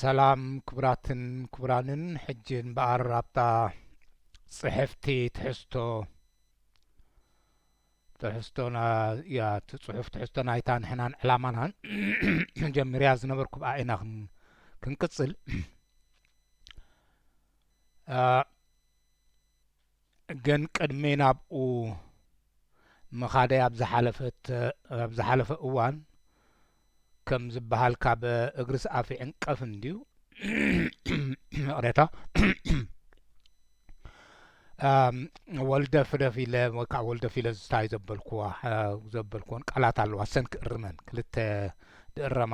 ሰላም ክብራትን ክብራንን ሕጅን በአራብታ ጽሕፍቲ ትሕዝቶና ያ ጽሑፍ ትሕዝቶና አይታን ሕናን ዕላማናን ጀምርያ ዝነበርኩ ብኣይና ክንቅጽል ግን ቅድሜ ናብኡ መኻደይ ኣብ ዝሓለፈ እዋን ከም ዝበሃል ካብ እግሪ ሰኣፊ ዕንቀፍ እንድዩ ቅሬታ ወልደ ፍደፊለ ወይ ከዓ ወልደ ፊለ ዝታይ ዘበልኩዎን ቃላት ኣለዋ ሰንኪ እርመን ክልተ ድእረማ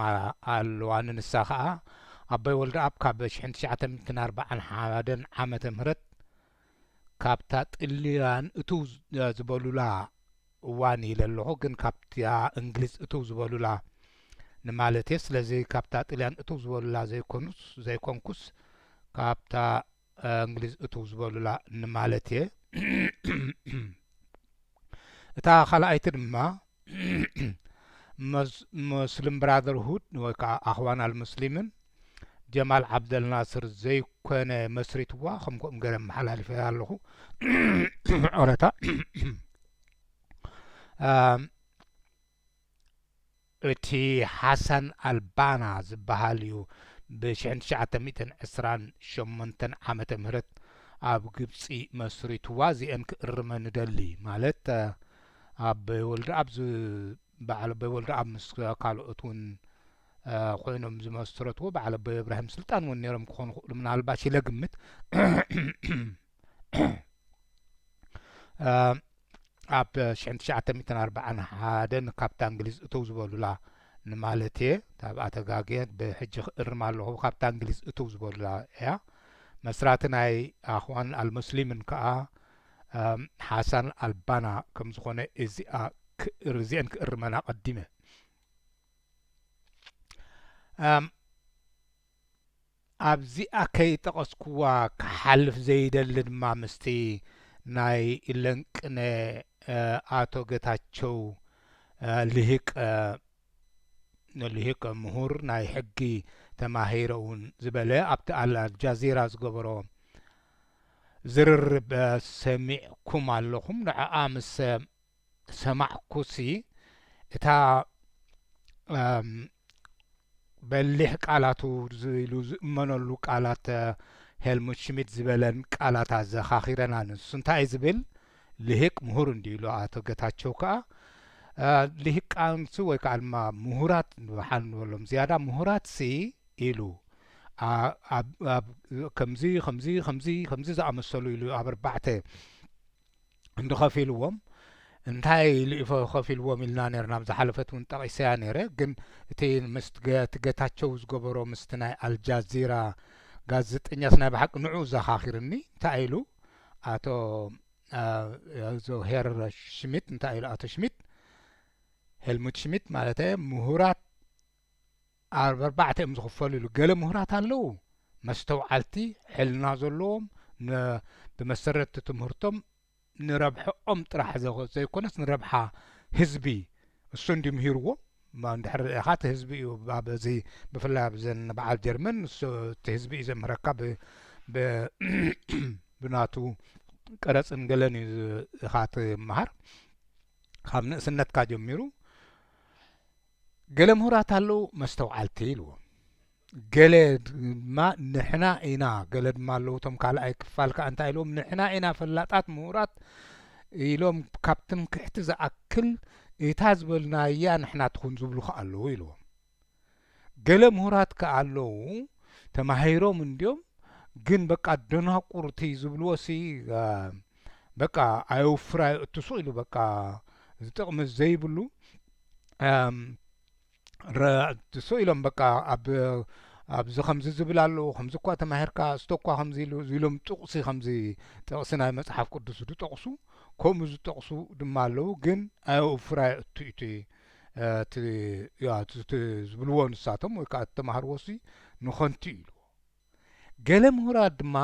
ኣለዋ ንንሳ ከዓ ኣቦይ ወልደ ኣብ ካብ 1941 ዓመተ ምህረት ካብታ ጥልያን እቱው ዝበሉላ እዋን ኢለ ኣለኹ ግን ካብታ እንግሊዝ እቱው ዝበሉላ ንማለት እየ ስለዚ ካብታ ጥልያን እቱው ዝበሉላ ዘይኮንኩስ ካብታ እንግሊዝ እቱው ዝበሉላ ንማለት እየ እታ ካልኣይቲ ድማ ሙስሊም ብራዘርሁድ ወይ ከዓ ኣኽዋን አልሙስሊምን ጀማል ዓብደልናስር ዘይኮነ መስሪትዋ ከምኦም ገለ መሓላሊፈ ኣለኹ ኦረታ እቲ ሓሰን አልባና ዝበሃል እዩ ብ1928 ዓመተ ምህረት ኣብ ግብፂ መስሪትዋ እዚአን ክእርመ ንደሊ ማለት ኣቦይ ወልደ ኣብ በዓል ኣቦይ ወልደ ኣብ ምስ ካልኦት እውን ኮይኖም ዝመስረትዎ በዓል ኣቦይ እብራሂም ስልጣን እውን ነይሮም ክኾኑ ክእሉ ምናልባሽ ኢለ ግምት ኣብ 1941 ካብታ እንግሊዝ እቱው ዝበሉላ ንማለት እየ ታብኣ ተጋግየት ብሕጂ ክእርም ኣለኹ ካብታ እንግሊዝ እቱው ዝበሉላ እያ መስራቲ ናይ ኣኽዋን አልሙስሊምን ከዓ ሓሰን አልባና ከም ዝኾነ እዚአን ክእርመና ቀዲመ ኣብዚኣ ከይጠቐስኩዋ ክሓልፍ ዘይደሊ ድማ ምስቲ ናይ ኢለንቅነ ኣቶ ጌታቸው ልሂቅ ምሁር ናይ ሕጊ ተማሂረ እውን ዝበለ ኣብቲ አልጃዚራ ዝገበሮ ዝርርብ ሰሚዕኩም ኣለኹም ንዕኣ ምስ ሰማዕኩሲ እታ በሊሕ ቃላቱ ኢሉ ዝእመነሉ ቃላት ሄልሙት ሽሚት ዝበለን ቃላት ዘኻኺረና ንሱ እንታይ ዝብል ልሂቅ ምሁር እንዲዩ ኢሉ ኣቶ ጌታቸው ከዓ ልሂቃንሲ ወይ ከዓ ድማ ምሁራት ንባሓል ንበሎም ዝያዳ ምሁራት ሲ ኢሉ ከምዚ ዝኣመሰሉ ኢሉ ኣብ ኣርባዕተ እንድኸፊልዎም እንታይ ልኢፎ ከፊልዎም ኢልና ነርና ብዝሓለፈት እውን ጠቒሰያ ነይረ ግን እቲ ምስቲ ጌታቸው ዝገበሮ ምስቲ ናይ አልጃዚራ ጋዜጠኛ ናይ ብሓቂ ንዑ ዘኻኺርኒ እንታይ ኢሉ ኣቶ ሄር ሽሚት እንታይ ኢሉ ኣቶ ሽሚት ሄልሙት ሽሚት ማለት ምሁራት ኣርባዕተ እዮም ዝኽፈሉ ኢሉ ገለ ምሁራት ኣለዉ መስተውዓልቲ ሕልና ዘለዎም ብመሰረቲ ትምህርቶም ንረብሐኦም ጥራሕ ዘይኮነስ ንረብሓ ህዝቢ እሱ እንዲሁ ምሂርዎም እንድሕር ኢኻ እቲ ህዝቢ እዩ ኣብዚ ብፍላይ ኣብዘን በዓል ጀርመን እቲ ህዝቢ እዩ ዘምህረካ ብናቱ ቀረፅን ገለን እዩ ኢኻ ትመሃር ካብ ንእስነትካ ጀሚሩ ገለ ምሁራት ኣለዉ መስተውዓልቲ ኢልዎም ገለ ድማ ንሕና ኢና ገለ ድማ ኣለዉ እቶም ካልኣይ ክፋል ከዓ እንታይ ኢልዎም ንሕና ኢና ፈላጣት ምሁራት ኢሎም ካብትን ክሕቲ ዝኣክል እታ ዝበልናያ ንሕና ትኹን ዝብሉ ከዓ ኣለዉ ኢልዎም ገለ ምሁራት ከዓ ኣለዉ ተማሂሮም እንድዮም ግን በቃ ደናቁርቲ ዝብልዎሲ በቃ ኣየውፍራ እትሱ ኢሉ በቃ ዝጥቕሚ ዘይብሉ እሱ ኢሎም በቃ ኣብዚ ከምዚ ዝብል ኣለዉ ከምዚ እኳ ተማሂርካ ስቶኳ ከምዚ ኢሎም ጥቕሲ ከምዚ ጥቕሲ ናይ መፅሓፍ ቅዱስ ዝጠቕሱ ከምኡ ዝጠቕሱ ድማ ኣለዉ ግን ኣየውፍራ እቲ ዝብልዎ ንሳቶም ወይ ከዓ ተማሃርዎሲ ንኸንቲ ኢልዎ ገለ ምሁራት ድማ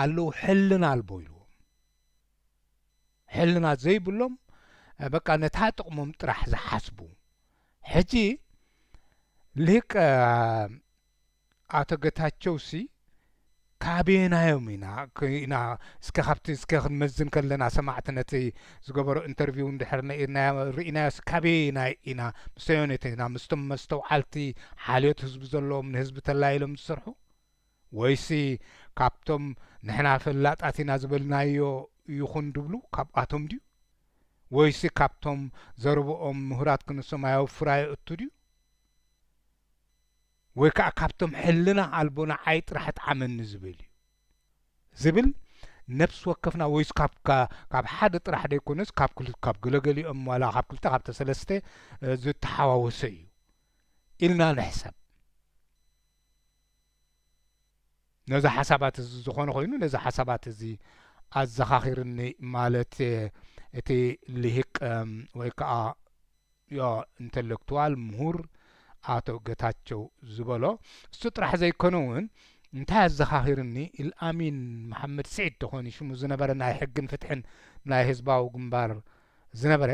ኣለዉ ሕልና ኣልቦ ኢልዎም ሕልና ዘይብሎም በቃ ነታ ጥቕሞም ጥራሕ ዝሓስቡ ሕጂ ልሂቅ ኣተገታቸው ሲ ካቤናዮም ኢና እስከ ካብቲ እስከ ክንመዝን ከለና ሰማዕትነት ዝገበሮ ኢንተርቪው እንድሕር ርኢናዮ ካቤናይ ኢና ምስተዮነት ኢና ምስቶም መስተውዓልቲ ሓልዮት ህዝቢ ዘለዎም ንህዝቢ ተላይሎም ዝሰርሑ ወይሲ ካብቶም ንሕና ፈላጣት ኢና ዝበልናዮ ይኹን ድብሉ ካብኣቶም ድዩ ወይሲ ካብቶም ዘረብኦም ምሁራት ክንሰማያዊ ፍራይ እቱ ድዩ ወይ ከዓ ካብቶም ሕልና ኣልቦና ዓይ ጥራሕ ጣዕመኒ ዝብል እዩ ዝብል ነፍስ ወከፍና ወይስ ካብ ሓደ ጥራሕ ደይኮነስ ካብ ገለገሊኦም ዋላ ካብ ክልተ ካብ ተሰለስተ ዝተሓዋወሰ እዩ ኢልና ንሕሰብ ነዛ ሓሳባት እዚ ዝኾነ ኮይኑ ነዛ ሓሳባት እዚ ኣዘኻኺርኒ ማለት እቲ ልሂቅ ወይ ከዓ ኢንተሌክቱዋል ምሁር ኣቶ ጌታቸው ዝበሎ እሱ ጥራሕ ዘይኮነ እውን እንታይ ኣዘኻኺርኒ ኢልኣሚን መሐመድ ስዒድ ተኾኒ ሽሙ ዝነበረ ናይ ሕግን ፍትሕን ናይ ህዝባዊ ግንባር ዝነበረ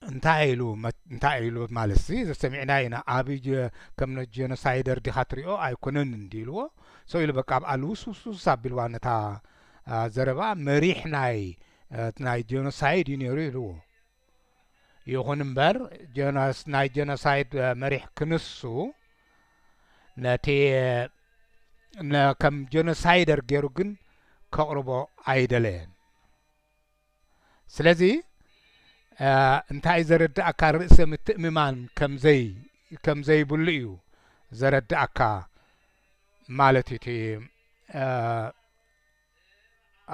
እንታይ ኢሉ ማለት ሰሚዕና ኢና ኣብይ ከም ጀኖሳይደር ዲኻ ትሪኦ ኣይኮነን እንዲልዎ ሰው ኢሉ በቃ ኣብ ልውስውስ ኣቢልዋ ነታ ዘረባ መሪሕ ናይ ጀኖሳይድ እዩ ነይሩ ኢልዎ ይኹን እምበር ናይ ጀኖሳይድ መሪሕ ክንሱ ነቲ ከም ጀኖሳይደር ገይሩ ግን ከቕርቦ ኣይደለየን ስለዚ እንታይ ዘረድኣካ ርእሰ ምትእምማን ከም ዘይብሉ እዩ ዘረድኣካ ማለት እቲ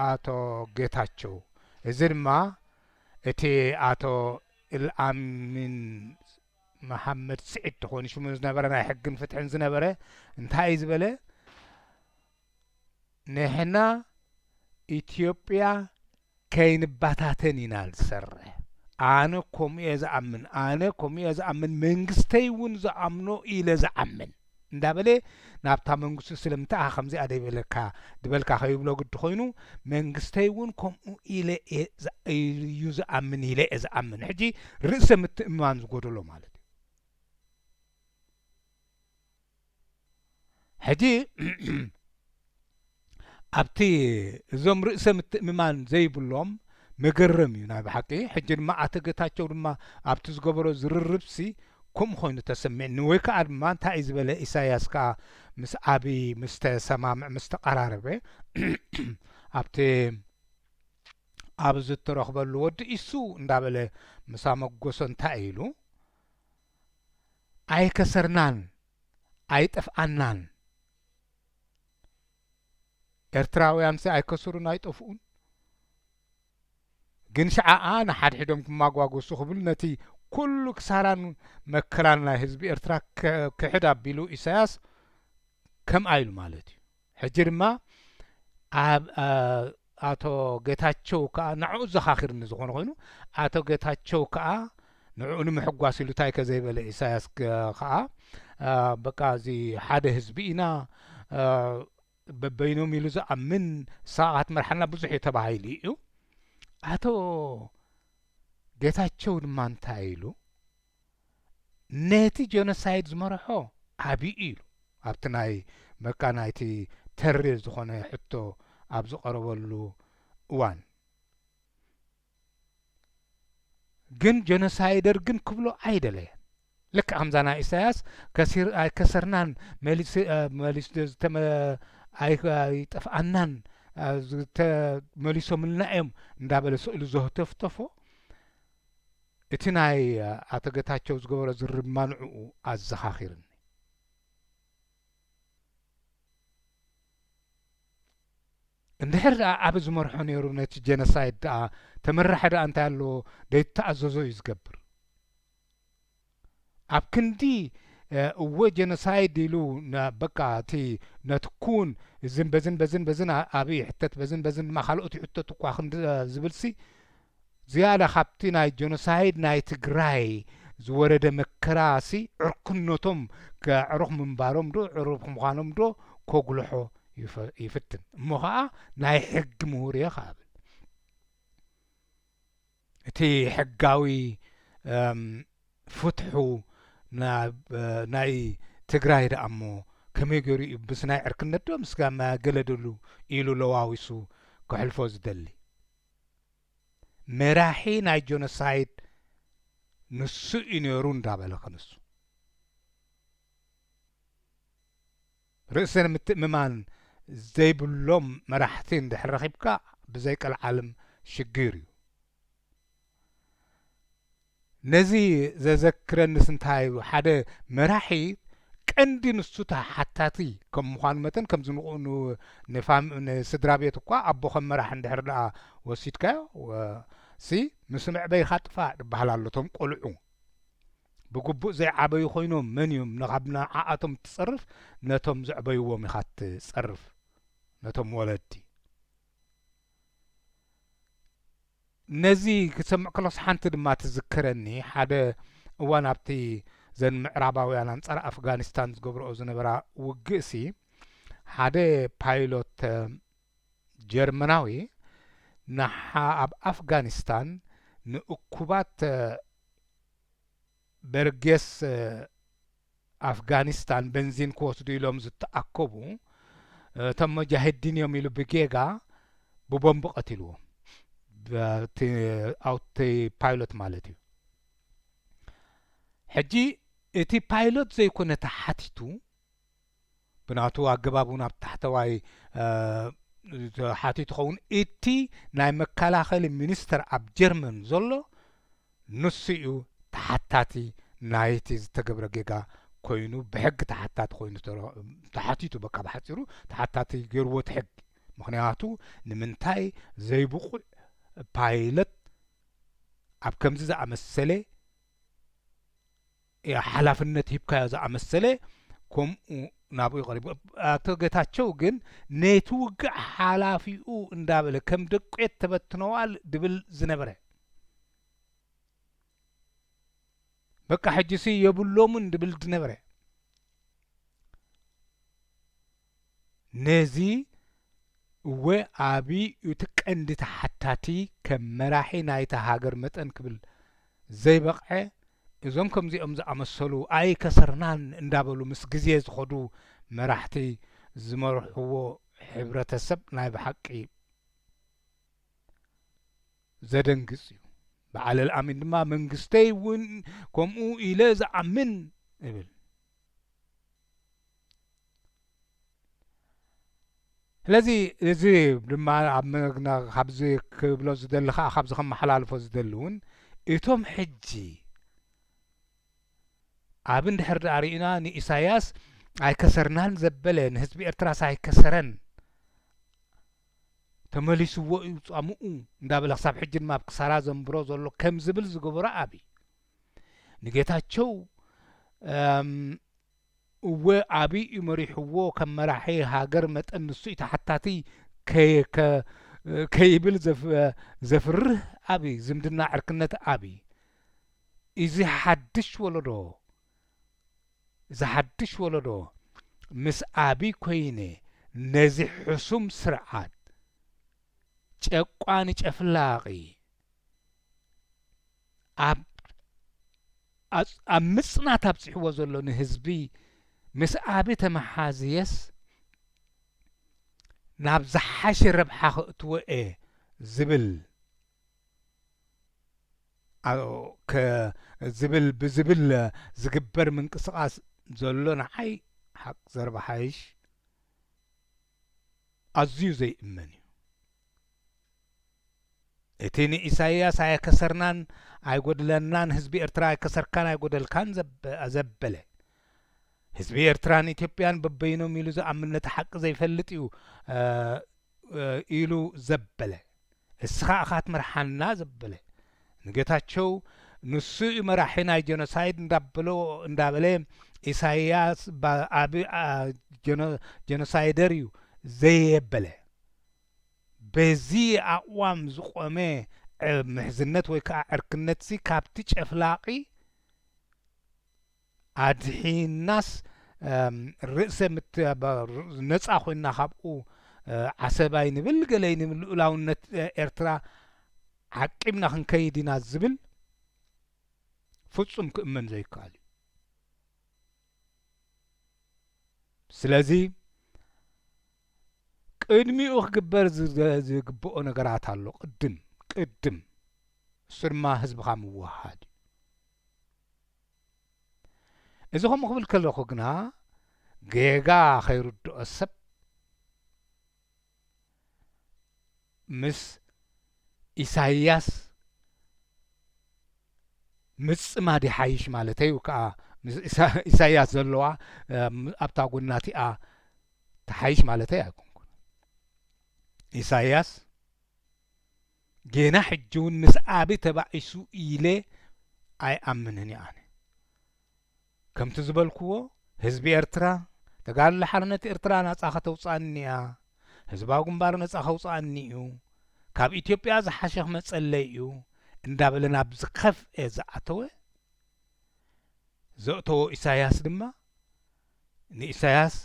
ኣቶ ጌታቸው እዚ ድማ እቲ ኣቶ ኢልኣሚን መሐመድ ስዒድ ተኾኒ ሽሙ ዝነበረ ናይ ሕግን ፍትሕን ዝነበረ እንታይ ዝበለ ንሕና ኢትዮጵያ ከይንባታተን ኢና ዝሰርሕ ኣነ ከምኡ ዝኣምን መንግስተይ እውን ዝኣምኖ ኢለ ዝኣምን እንዳበለ ናብታ መንግስቱ ስለምንታይ ከምዚኣ ድበልካ ከይብሎ ግዲ ኮይኑ መንግስተይ እውን ከምኡ ኢለ እዩ ዝኣምን ኢለ ዝኣምን ሕጂ ርእሰ ምትእምማን ዝጎደሎ ማለት እዩ ሕጂ ኣብቲ እዞም ርእሰ ምትእምማን ዘይብሎም መገረም እዩ ናይ ብሓቂ ሕጂ ድማ ኣቶ ጌታቸው ድማ ኣብቲ ዝገበሮ ዝርርብሲ ከምኡ ኮይኑ ተሰሚዕኒ ወይ ከዓ ድማ እንታይ እዩ ዝበለ ኢሳያስ ከዓ ምስ ኣብይ ምስ ተሰማምዕ ምስ ተቀራረበ ኣብቲ ኣብ ዝተረኽበሉ ወዲ ኢሱ እንዳበለ ምሳ መጎሶ እንታይ ኢሉ ኣይከሰርናን ኣይጠፍኣናን ኤርትራውያን ኣይከስሩን ኣይጠፍኡን ግን ሸዓኣ ንሓድሕዶም ክማጓጎሱ ክብል ነቲ ኩሉ ክሳራን መከራን ናይ ህዝቢ ኤርትራ ክሕድ ኣቢሉ ኢሳያስ ከም ኣይሉ ማለት እዩ ሕጂ ድማ ኣቶ ጌታቸው ከዓ ንዕኡ ዘኻኺርኒ ዝኾነ ኮይኑ ኣቶ ጌታቸው ከዓ ንዕኡ ንምሕጓስ ኢሉ እንታይ ከዘይበለ ኢሳያስ ከዓ በቃ እዚ ሓደ ህዝቢ ኢና በበይኖም ኢሉ ዝኣምን ሰዓት መርሓና ብዙሕ እዩ ተባሂሉ እዩ ኣቶ ጌታቸው ድማ እንታይ ኢሉ ነቲ ጀኖሳይድ ዝመርሖ ኣብይ ኢሉ ኣብቲ ናይ በቃ ናይቲ ተሪ ዝኾነ ሕቶ ኣብ ዝቐረበሉ እዋን ግን ጀኖሳይደር ግን ክብሎ አይደለየን ልክ ከምዛና ኢሳያስ ከሰርናን መሊስ ኣይጠፍኣናን መሊሶም ልና እዮም እንዳበለ ስእሉ ዘህተፍተፎ እቲ ናይ ኣቶ ጌታቸው ዝገበሮ ዝርብ ማንዕኡ ኣዘኻኺርኒ እንድሕር ኣብ ዝመርሖ ነይሩ ነቲ ጀኖሳይድ ደኣ ተመራሒ ደኣ እንታይ ኣለዎ ደይተኣዘዞ እዩ ዝገብር ኣብ ክንዲ እወ ጀኖሳይድ ኢሉ በቃ እቲ ነቲ ኩን በዝን ኣብይ ሕተት በዝን ድማ ካልኦት ይሕተቱ እኳ ክንዲ ዝብልሲ ዝያዳ ካብቲ ናይ ጀኖሳይድ ናይ ትግራይ ዝወረደ መከራሲ ዕርክነቶም ከዕሩኽ ምንባሮም ዶ ዕሩኽ ምዃኖም ዶ ከጉልሖ ይፍትን እሞ ከዓ ናይ ሕጊ ምሁር እየ ካብል እቲ ሕጋዊ ፍትሑ ናይ ትግራይ ደኣ እሞ ከመይ ገይሩ እዩ ብስናይ ዕርክነት ዶ ምስጋማ ገለደሉ ኢሉ ለዋዊሱ ክሕልፎ ዝደሊ መራሒ ናይ ጆኖሳይድ ንሱ እዩ ነይሩ እንዳበለ ከንሱ ርእሰን ምትእምማን ዘይብሎም መራሕቲ እንድሕር ረኺብካ ብዘይቀል ዓለም ሽግር እዩ ነዚ ዘዘክረንስ እንታይ እዩ ሓደ መራሒ ቀንዲ ንሱ ተሓታቲ ከም ምዃኑ መጠን ከም ዝንቑኑ ንስድራ ቤት እኳ ኣቦ ከም መራሕ እንድሕር ደኣ ወሲድካዮ ምስ ምዕበይኻ ጥፋእ ዝበሃል ኣሎ እቶም ቆልዑ ብግቡእ ዘይዓበዩ ኮይኖም መን እዮም ንኻብና ዓኣቶም ትጸርፍ ነቶም ዘዕበይዎም ኢኻ ትጸርፍ ነቶም ወለዲ ነዚ ክሰምዕ ከለስ ሓንቲ ድማ ትዝክረኒ ሓደ እዋን ኣብቲ ዘን ምዕራባውያን አንጻር ኣፍጋኒስታን ዝገብርኦ ዝነበራ ውግእሲ ሓደ ፓይሎት ጀርመናዊ ኣብ ኣፍጋኒስታን ንእኩባት በርጌስ ኣፍጋኒስታን ቤንዚን ክወስዱ ኢሎም ዝተኣከቡ እቶም መጃሂዲን እዮም ኢሉ ብጌጋ ብቦምቢ ቀቲልዎም ኣውቲ ፓይሎት ማለት እዩ ሕጂ እቲ ፓይሎት ዘይኮነ ተሓቲቱ ብናቱ ኣገባቡ ናብ ታሕተዋይ ሓቲቱ ኸውን እቲ ናይ መከላኸሊ ሚኒስተር ኣብ ጀርመን ዘሎ ንሱ እዩ ተሓታቲ ናይቲ ዝተገብረ ጌጋ ኮይኑ ብሕጊ ተሓታቲ ኮይኑ ተሓቲቱ በቃ ብሓፂሩ ተሓታቲ ገይርዎ እቲ ሕጊ ምክንያቱ ንምንታይ ዘይብቁዕ ፓይለት ኣብ ከምዚ ዝኣመሰለ ሓላፍነት ሂብካዮ ዝኣመሰለ ከምኡ ናብኡ ይቐሪቡ ኣቶ ጌታቸው ግን ነቲ ውግእ ሓላፊኡ እንዳበለ ከም ደቆት ተበትነዋል ድብል ዝነበረ በቃ ሕጂሲ የብሎምን ድብል ዝነበረ ነዚ እወ ኣብይ እቲ ቀንዲ ተሓታቲ ከም መራሒ ናይታ ሃገር መጠን ክብል ዘይበቕዐ እዞም ከምዚኦም ዝኣመሰሉ ኣይ ከሰርናን እንዳበሉ ምስ ግዜ ዝኸዱ መራሕቲ ዝመርሕዎ ሕብረተሰብ ናይ ብሓቂ ዘደንግጽ እዩ በዓለል ኣሚን ድማ መንግስተይ እውን ከምኡ ኢለ ዝኣምን ይብል ስለዚ እዚ ድማ ኣብ መግና ካብዚ ክብሎ ዝደሊ ከዓ ካብዚ ከመሓላልፎ ዝደሊ እውን እቶም ሕጂ ኣብ እንድሕር ዳኣ ሪእና ንኢሳያስ ኣይከሰርናን ዘበለ ንህዝቢ ኤርትራስ ኣይከሰረን ተመሊስዎ እዩ ጻምኡ እንዳበለ ክሳብ ሕጂ ድማ ኣብ ክሳራ ዘንብሮ ዘሎ ከም ዝብል ዝገበሮ ኣብዪ ንጌታቸው እወ ኣብዪ መሪሕዎ ከም መራሒ ሃገር መጠን ንሱ እዩ ተሓታቲ ከይብል ዘፍርህ ኣብዪ ዝምድና ዕርክነት ኣብዪ እዚ ሓድሽ ወለዶ ምስ ኣብዪ ኮይነ ነዚ ሕሱም ስርዓት ጨቋኒ ጨፍላቂ ኣብ ምጽናት ኣብጽሕዎ ዘሎ ንህዝቢ ምስ ኣብዪ ተመሓዝየስ ናብ ዝሓሸ ረብሓ ክእትዎ እየ ዝብል ብዝብል ዝግበር ምንቅስቓስ ዘሎ ንዓይ ሓቅ ዘርባሓይሽ ኣዝዩ ዘይእመን እዩ እቲ ንኢሳይያስ ኣይከሰርናን ኣይጐድለናን ህዝቢ ኤርትራ ኣይከሰርካን ኣይጐደልካን ዘበለ ህዝቢ ኤርትራን ኢትዮጵያን በበይኖም ኢሉ ዝኣምን ነቲ ሓቂ ዘይፈልጥ እዩ ኢሉ ዘበለ እስኻ ኢኻ ትመርሓና ዘበለ ንጌታቸው ንሱ መራሒ ናይ ጀኖሳይድ እንዳበለ ኢሳይያስ ኣብዪ ጀኖሳይደር እዩ ዘየበለ በዚ ኣቕዋም ዝቆመ ምሕዝነት ወይ ከዓ ዕርክነት ሲ ካብቲ ጨፍላቂ ኣድሒናስ ርእሰ ነጻ ኮይና ካብኡ ዓሰባይ ንብል ገለይ ንብል ልኡላውነት ኤርትራ ዓቂብና ክንከይድ ኢና ዝብል ፍጹም ክእመን ዘይከኣል እዩ ስለዚህ ቅድሚኡ ክግበር ዝግብኦ ነገራት ኣሎ ቅድም እሱ ድማ ህዝብኻ ምውሃድ እዚ ከምኡ ክብል ከለኹ ግና ጌጋ ኸይርድኦ ሰብ ምስ ኢሳይያስ ምጽማድ ይሓይሽ ማለተይ ከዓ ምስ ኢሳይያስ ዘለዋ ኣብታ ጎናቲኣ ተሓይሽ ማለተይ ኣይኮንኩን ኢሳይያስ ጌና ሕጂ እውን ምስ ኣቢ ተባዒሱ ኢለ ኣይኣምንን ኣነ ከምቲ ዝበልክዎ ህዝቢ ኤርትራ ተጋድሎ ሓርነት ኤርትራ ነጻ ከተውፅኣኒ እያ ህዝባዊ ግንባር ነጻ ከውፅኣኒ እዩ ካብ ኢትዮጵያ ዝሓሸ ክመጸለይ እዩ እንዳበለ ናብ ዝኸፍአ ዝኣተወ ዘእተዎ ኢሳይያስ ድማ ንኢሳይያስ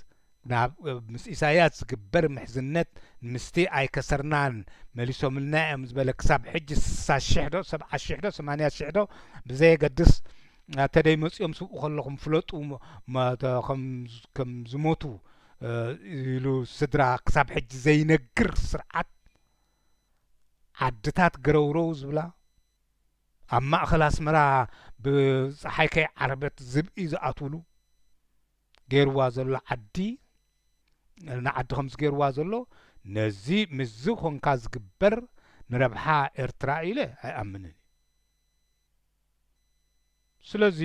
ምስ ኢሳይያስ ዝግበር ምሕዝነት ምስቲ ኣይከሰርናን መሊሶምልና እዮም ዝበለ ክሳብ ሕጂ 60,000 ዶ 70,000 ዶ 80,000 ዶ ብዘየገድስ ተደይ መጺኦም ስብኡ ከለኹም ፍለጡ ከም ዝሞቱ ኢሉ ስድራ ክሳብ ሕጂ ዘይነግር ስርዓት ዓድታት ገረውረው ዝብላ ኣብ ማእኸል ኣስመራ ብፀሓይከይ ዓረበት ዝብኢ ዝኣትውሉ ገይርዋ ዘሎ ዓዲ ንዓዲ ከምዚ ገይርዋ ዘሎ ነዚ ምዝ ኮንካ ዝግበር ንረብሓ ኤርትራ ኢለ ኣይኣምንን ስለዚ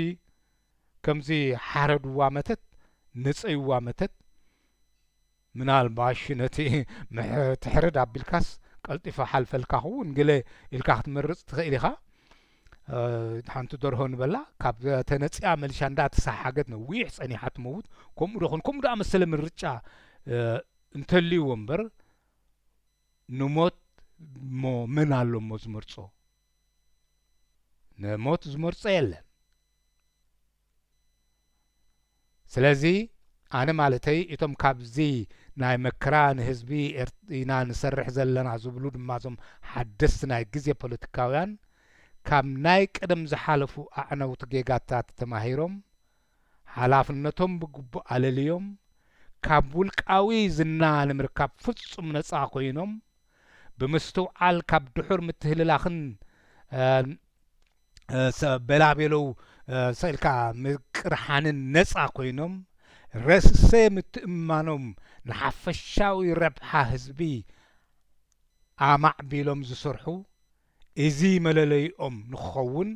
ከምዚ ሓረድዋ መተት ነፀይዋ መተት ምናልባሽ ነቲ ትሕረድ ኣቢልካስ ቀልጢፋ ሓልፈልካ ኸውን ገለ ኢልካ ክትመርፅ ትኽእል ኢኻ ሓንቲ ደርሆ ንበላ ካብ ተነፂያ መልሻ እንዳተሳሓገት ነዊሕ ፀኒሓ ትመውት ከምኡ ደኹን ከምኡ ደኣ መሰለ ምርጫ እንተልይዎ እምበር ንሞት መን ኣሎ እሞ ዝመርፆ ንሞት ዝመርፆ የለን ስለዚ ኣነ ማለተይ እቶም ካብዚ ናይ መከራ ንህዝቢ ኢና ንሰርሕ ዘለና ዝብሉ ድማ ዞም ሓደስቲ ናይ ግዜ ፖለቲካውያን ካብ ናይ ቀደም ዝሓለፉ ኣዕነውቲ ጌጋታት ተማሂሮም ሓላፍነቶም ብግቡእ ኣለልዮም ካብ ውልቃዊ ዝና ንምርካብ ፍጹም ነፃ ኮይኖም ብምስትውዓል ካብ ድሑር ምትህልላኽን በላቤለው ሰኢልካ ምቅርሓንን ነፃ ኮይኖም ረሰ ምትእማኖም ንሓፈሻዊ ረብሓ ህዝቢ ኣማዕቢሎም ዝሰርሑ እዚ መለለይኦም ንክኸውን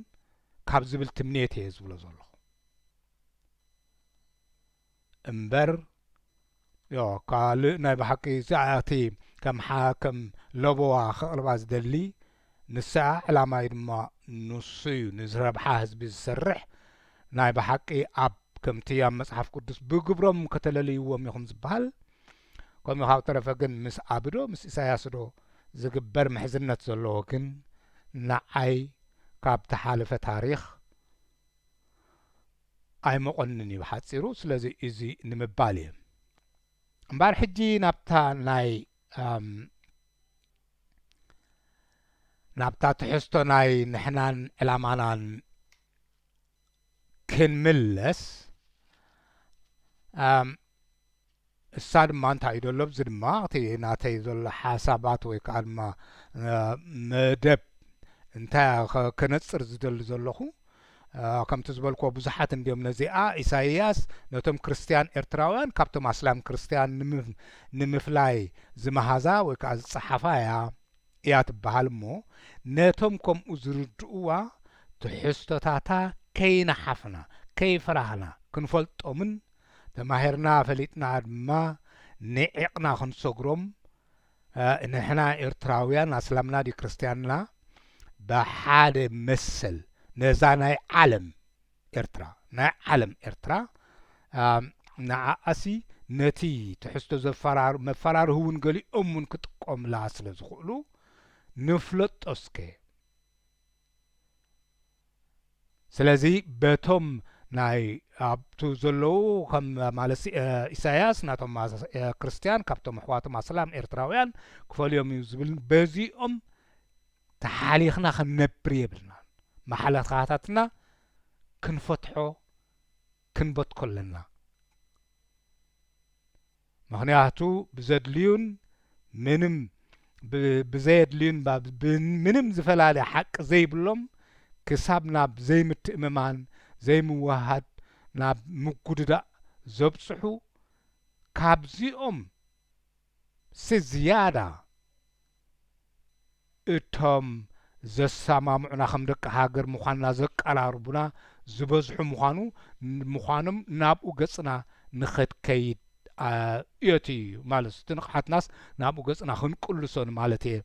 ካብ ዝብል ትምኔት እየ ዝብሎ ዘለኹ እምበር ካልእ ናይ ብሓቂ ዛዕቲ ከም ለቦዋ ከቕልባ ዝደሊ ንስኣ ዕላማይ ድማ ንሱ እዩ ንዝረብሓ ህዝቢ ዝሰርሕ ናይ ብሓቂ ኣብ ከምቲ ኣብ መጽሓፍ ቅዱስ ብግብሮም ከተለልይዎም ኢኹም ዝበሃል ከምኡ ካብ ተረፈ ግን ምስ ኣቢዶ ምስ ኢሳይያስ ዶ ዝግበር ምሕዝነት ዘለዎ ግን ንዓይ ካብ ተሓለፈ ታሪኽ ኣይመቆንን እዩ ብሓፂሩ ስለዚ እዚ ንምባል እየ እምበር ሕጂ ናብታ ናይ ናብታ ትሕዝቶ ናይ ንሕናን ዕላማናን ክንምለስ እሳ ድማ እንታይ እዩ ደሎ ብዚ ድማ እቲ ናተይ ዘሎ ሓሳባት ወይ ከዓ ድማ መደብ እንታይ ከነፅር ዝደሊ ዘለኹ ከምቲ ዝበልክዎ ብዙሓት እንዲኦም ነዚኣ ኢሳይያስ ነቶም ክርስቲያን ኤርትራውያን ካብቶም ኣስላም ክርስቲያን ንምፍላይ ዝመሃዛ ወይ ከዓ ዝፀሓፋ እያ ትበሃል እሞ ነቶም ከምኡ ዝርድእዋ ትሕዝቶታታ ከይነሓፍና ከይፈራህና ክንፈልጦምን ተማሂርና ፈሊጥና ድማ ንዒቕና ክንሰግሮም ንሕና ኤርትራውያን ኣስላምና ዲ ክርስቲያንና ብሓደ መሰል ነዛ ናይ ዓለም ኤርትራ ንዓኣሲ ነቲ ትሕዝቶ መፈራርህ እውን ገሊኦም እውን ክጥቀሙላ ስለ ዝኽእሉ ንፍለጦስከ ስለዚ በቶም ናይ ኣብቱ ዘለዉ ከም ማለት ኢሳይያስ ናቶም ክርስቲያን ካብቶም ኣሕዋቶም ኣስላም ኤርትራውያን ክፈልዮም እዩ ዝብል በዚኦም ተሓሊኽና ክንነብር የብልና ማሓለኻታትና ክንፈትሖ ክንበትኮ ኣለና ምክንያቱ ብዘድልዩን ምንም ብዘየድልዩን ምንም ዝፈላለየ ሓቂ ዘይብሎም ክሳብ ናብ ዘይምትእምማን ዘይምውሃድ ናብ ምጉድዳእ ዘብፅሑ ካብዚኦም ዝያዳ እቶም ዘሰማምዑና ከም ደቂ ሃገር ምዃንና ዘቀራርቡና ዝበዝሑ ምዃኖም ናብኡ ገጽና ንኸትከይድ እዮት እዩ ማለት እቲ ንቕሓትናስ ናብኡ ገጽና ክንቅልሶን ማለት እየ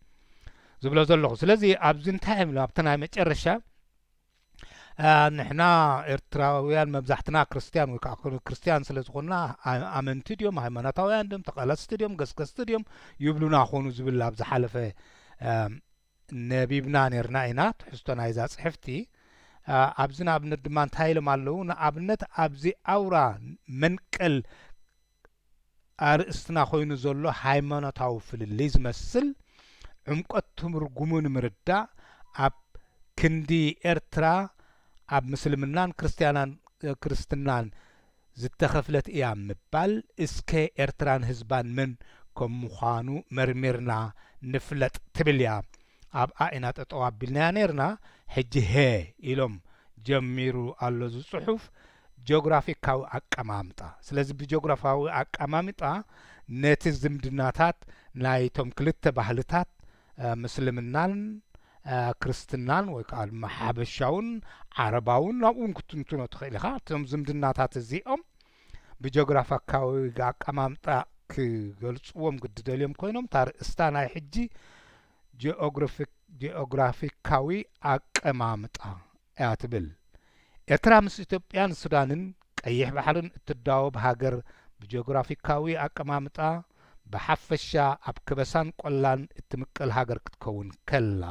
ዝብሎ ዘለኹ ስለዚ ኣብዚ እንታይ የምሎ ኣብቲ ናይ መጨረሻ ንሕና ኤርትራውያን መብዛሕትና ክርስቲያን ወይ ከዓ ክርስቲያን ስለ ዝኾንና ኣመንቲ ድዮም ሃይማኖታውያን ድዮም ተቐለስቲ ድዮም ገስገስቲ ድዮም ይብሉና ኾኑ ዝብል ኣብ ዝሓለፈ ነቢብና ነርና ኢና ትሕዝቶ ናይዛ ጽሕፍቲ ኣብዚ ንኣብነት ድማ እንታይ ኢሎም ኣለዉ ንኣብነት ኣብዚ ኣውራ መንቀል ኣርእስትና ኮይኑ ዘሎ ሃይማኖታዊ ፍልልይ ዝመስል ዕምቆት ትርጉሙ ንምርዳእ ኣብ ክንዲ ኤርትራ ኣብ ምስልምናን ክርስትናን ዝተኸፍለት እያ ምባል እስከ ኤርትራን ህዝባን ምን ከም ምዃኑ መርሚርና ንፍለጥ ትብል እያ ኣብ ኢና ጠጠው ኣቢልናያ ነርና ሕጂ ኢሎም ጀሚሩ ኣሎ ዝጽሑፍ ጂኦግራፊካዊ ኣቀማምጣ ስለዚ ብጂኦግራፊያዊ ኣቀማምጣ ነቲ ዝምድናታት ናይቶም ክልተ ባህልታት ምስልምናን ክርስትናን ወይ ከዓ ሓበሻውን ዓረባውን ናብኡን ክትንትኖ ትኽእል ኢኻ እቶም ዝምድናታት እዚኦም ብጂኦግራፊካዊ ኣቀማምጣ ክገልጽዎም ግድደልዮም ኮይኖም ታርእስታ ናይ ሕጂ ጂኦግራፊካዊ ኣቀማምጣ እያ ትብል ኤርትራ ምስ ኢትዮጵያን ሱዳንን ቀይሕ ባሕርን እትዳወብ ሃገር ብጂኦግራፊካዊ ኣቀማምጣ ብሓፈሻ ኣብ ክበሳን ቆላን እትምቀል ሃገር ክትከውን ከላ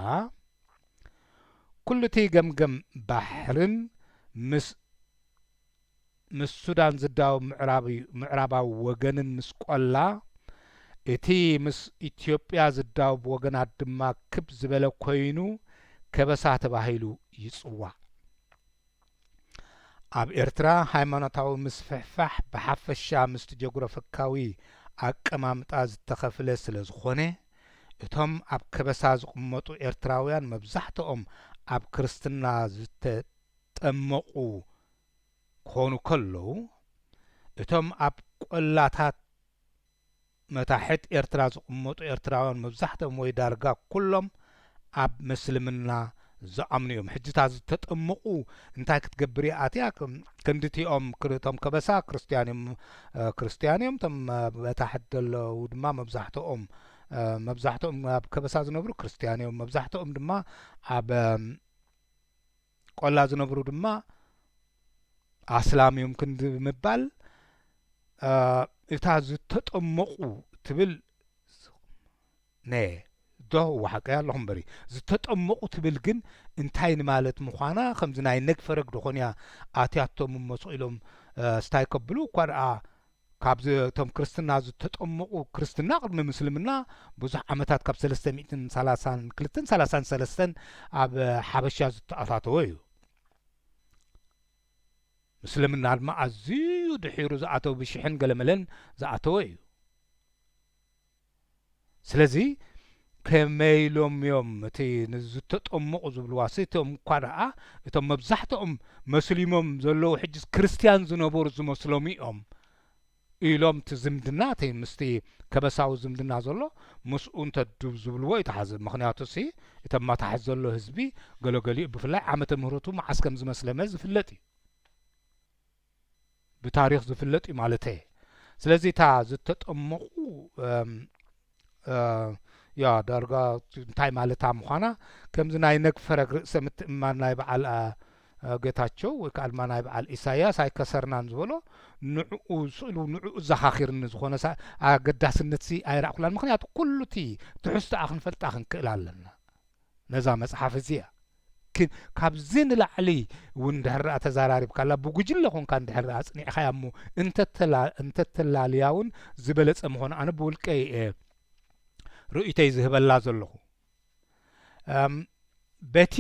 ኩሉ እቲ ገምገም ባሕርን ምስ ሱዳን ዝዳወብ ምዕራባዊ ወገንን ምስ ቆላ እቲ ምስ ኢትዮጵያ ዝዳወብ ወገናት ድማ ክብ ዝበለ ኮይኑ ከበሳ ተባሂሉ ይጽዋዕ ኣብ ኤርትራ ሃይማኖታዊ ምስፍሕፋሕ ብሓፈሻ ምስ ጂኦግራፊካዊ ኣቀማምጣ ዝተኸፍለ ስለ ዝኾነ እቶም ኣብ ከበሳ ዝቕመጡ ኤርትራውያን መብዛሕትኦም ኣብ ክርስትና ዝተጠመቑ ክኾኑ ከለዉ እቶም ኣብ ቆላታት መታሕት ኤርትራ ዝቕመጡ ኤርትራውያን መብዛሕትኦም ወይ ዳርጋ ኩሎም ኣብ ምስልምና ዝኣምኑ እዮም ሕጂታ ዝተጠመቑ እንታይ ክትገብር እያ ኣትያ ክንድቲኦም እቶም ከበሳ ክርስቲያን እዮም እቶም መታሕት ዘለዉ ድማ መብዛሕትኦም ኣብ ከበሳ ዝነብሩ ክርስቲያን እዮም መብዛሕትኦም ድማ ኣብ ቆላ ዝነብሩ ድማ ኣስላም እዮም ክንዲ ምባል እታ ዝተጠመቑ ትብል ዶ ወሓቀያ ኣለኹም በሪ ዝተጠመቑ ትብል ግን እንታይ ንማለት ምዃና ከምዚ ናይ ነግፈረግ ድኾንያ ኣትያቶም መስኢሎም ስታይ ከብሉ እኳ ደኣ ካብዚ እቶም ክርስትና ዝተጠመቑ ክርስትና ቅድሚ ምስልምና ብዙሕ ዓመታት ካብ 332-33 ኣብ ሓበሻ ዝተኣታተወ እዩ ምስልምና ድማ ኣዝዩ ድሒሩ ዝኣተው ብሽሕን ገለመለን ዝኣተወ እዩ ስለዚ ከመይሎም እዮም እቲ ንዝተጠመቑ ዝብልዋሲ እቶም እኳ ደኣ እቶም መብዛሕትኦም መስሊሞም ዘለዉ ሕጅስ ክርስቲያን ዝነበሩ ዝመስሎም እዮም ኢሎም እቲ ዝምድና እቲ ምስቲ ከበሳዊ ዝምድና ዘሎ ምስኡ እንተድብ ዝብልዎ ይተሓዝ ምክንያቱ ሲ እቶም ማታሕት ዘሎ ህዝቢ ገለገሊኡ ብፍላይ ዓመተ ምህረቱ መዓስ ከም ዝመስለመ ዝፍለጥ እዩ ብታሪክ ዝፍለጥ እዩ ማለት እየ ስለዚ እታ ዝተጠመቑ ያ ዳርጋ እንታይ ማለታ ምዃና ከምዚ ናይ ነግፈረግ ርእሰ ምትእምማን ናይ በዓል ጌታቸው ወይ ከዓ ድማ ናይ በዓል ኢሳያስ ኣይከሰርናን ዝበሎ ንዕኡ ስእሉ ንዕኡ ዘኻኺርኒ ዝኾነ ኣገዳስነት ሲ ኣይረኣኹላን ምክንያቱ ኩሉ እቲ ትሕዝቶኣ ክንፈልጣ ክንክእል ኣለና ነዛ መፅሓፍ እዚኣ ካብዚ ንላዕሊ እውን ድሕርኣ ተዘራሪብካላ ብጉጅለ ኾንካ እንድሕርኣ ፅኒዕኻያ እሞ እንተተላልያ እውን ዝበለፀ ምኾነ ኣነ ብውልቀይ ርእይተይ ዝህበላ ዘለኹ በቲ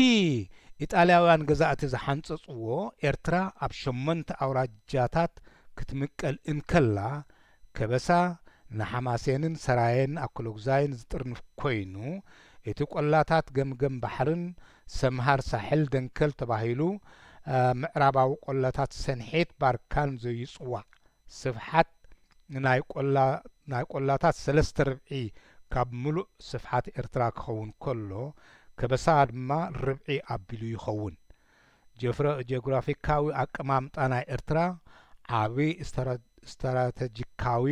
ኢጣልያውያን ገዛእቲ ዝሓንፀፅዎ ኤርትራ ኣብ 8 ኣውራጃታት ክትምቀል እንከላ ከበሳ ንሓማሴንን ሰራየን ኣክሎግዛይን ዝጥርንፍ ኮይኑ እቲ ቆላታት ገምገም ባሕርን ሰምሃር ሳሕል ደንከል ተባሂሉ ምዕራባዊ ቆላታት ሰንሒት ባርካን ዘይጽዋዕ ስፍሓት ናይ ቆላታት 3/4 ካብ ሙሉእ ስፍሓት ኤርትራ ክኸውን ከሎ ከበሳ ድማ ርብዒ ኣቢሉ ይኸውን ጂኦግራፊካዊ ኣቀማምጣ ናይ ኤርትራ ዓብይ ስትራቴጂካዊ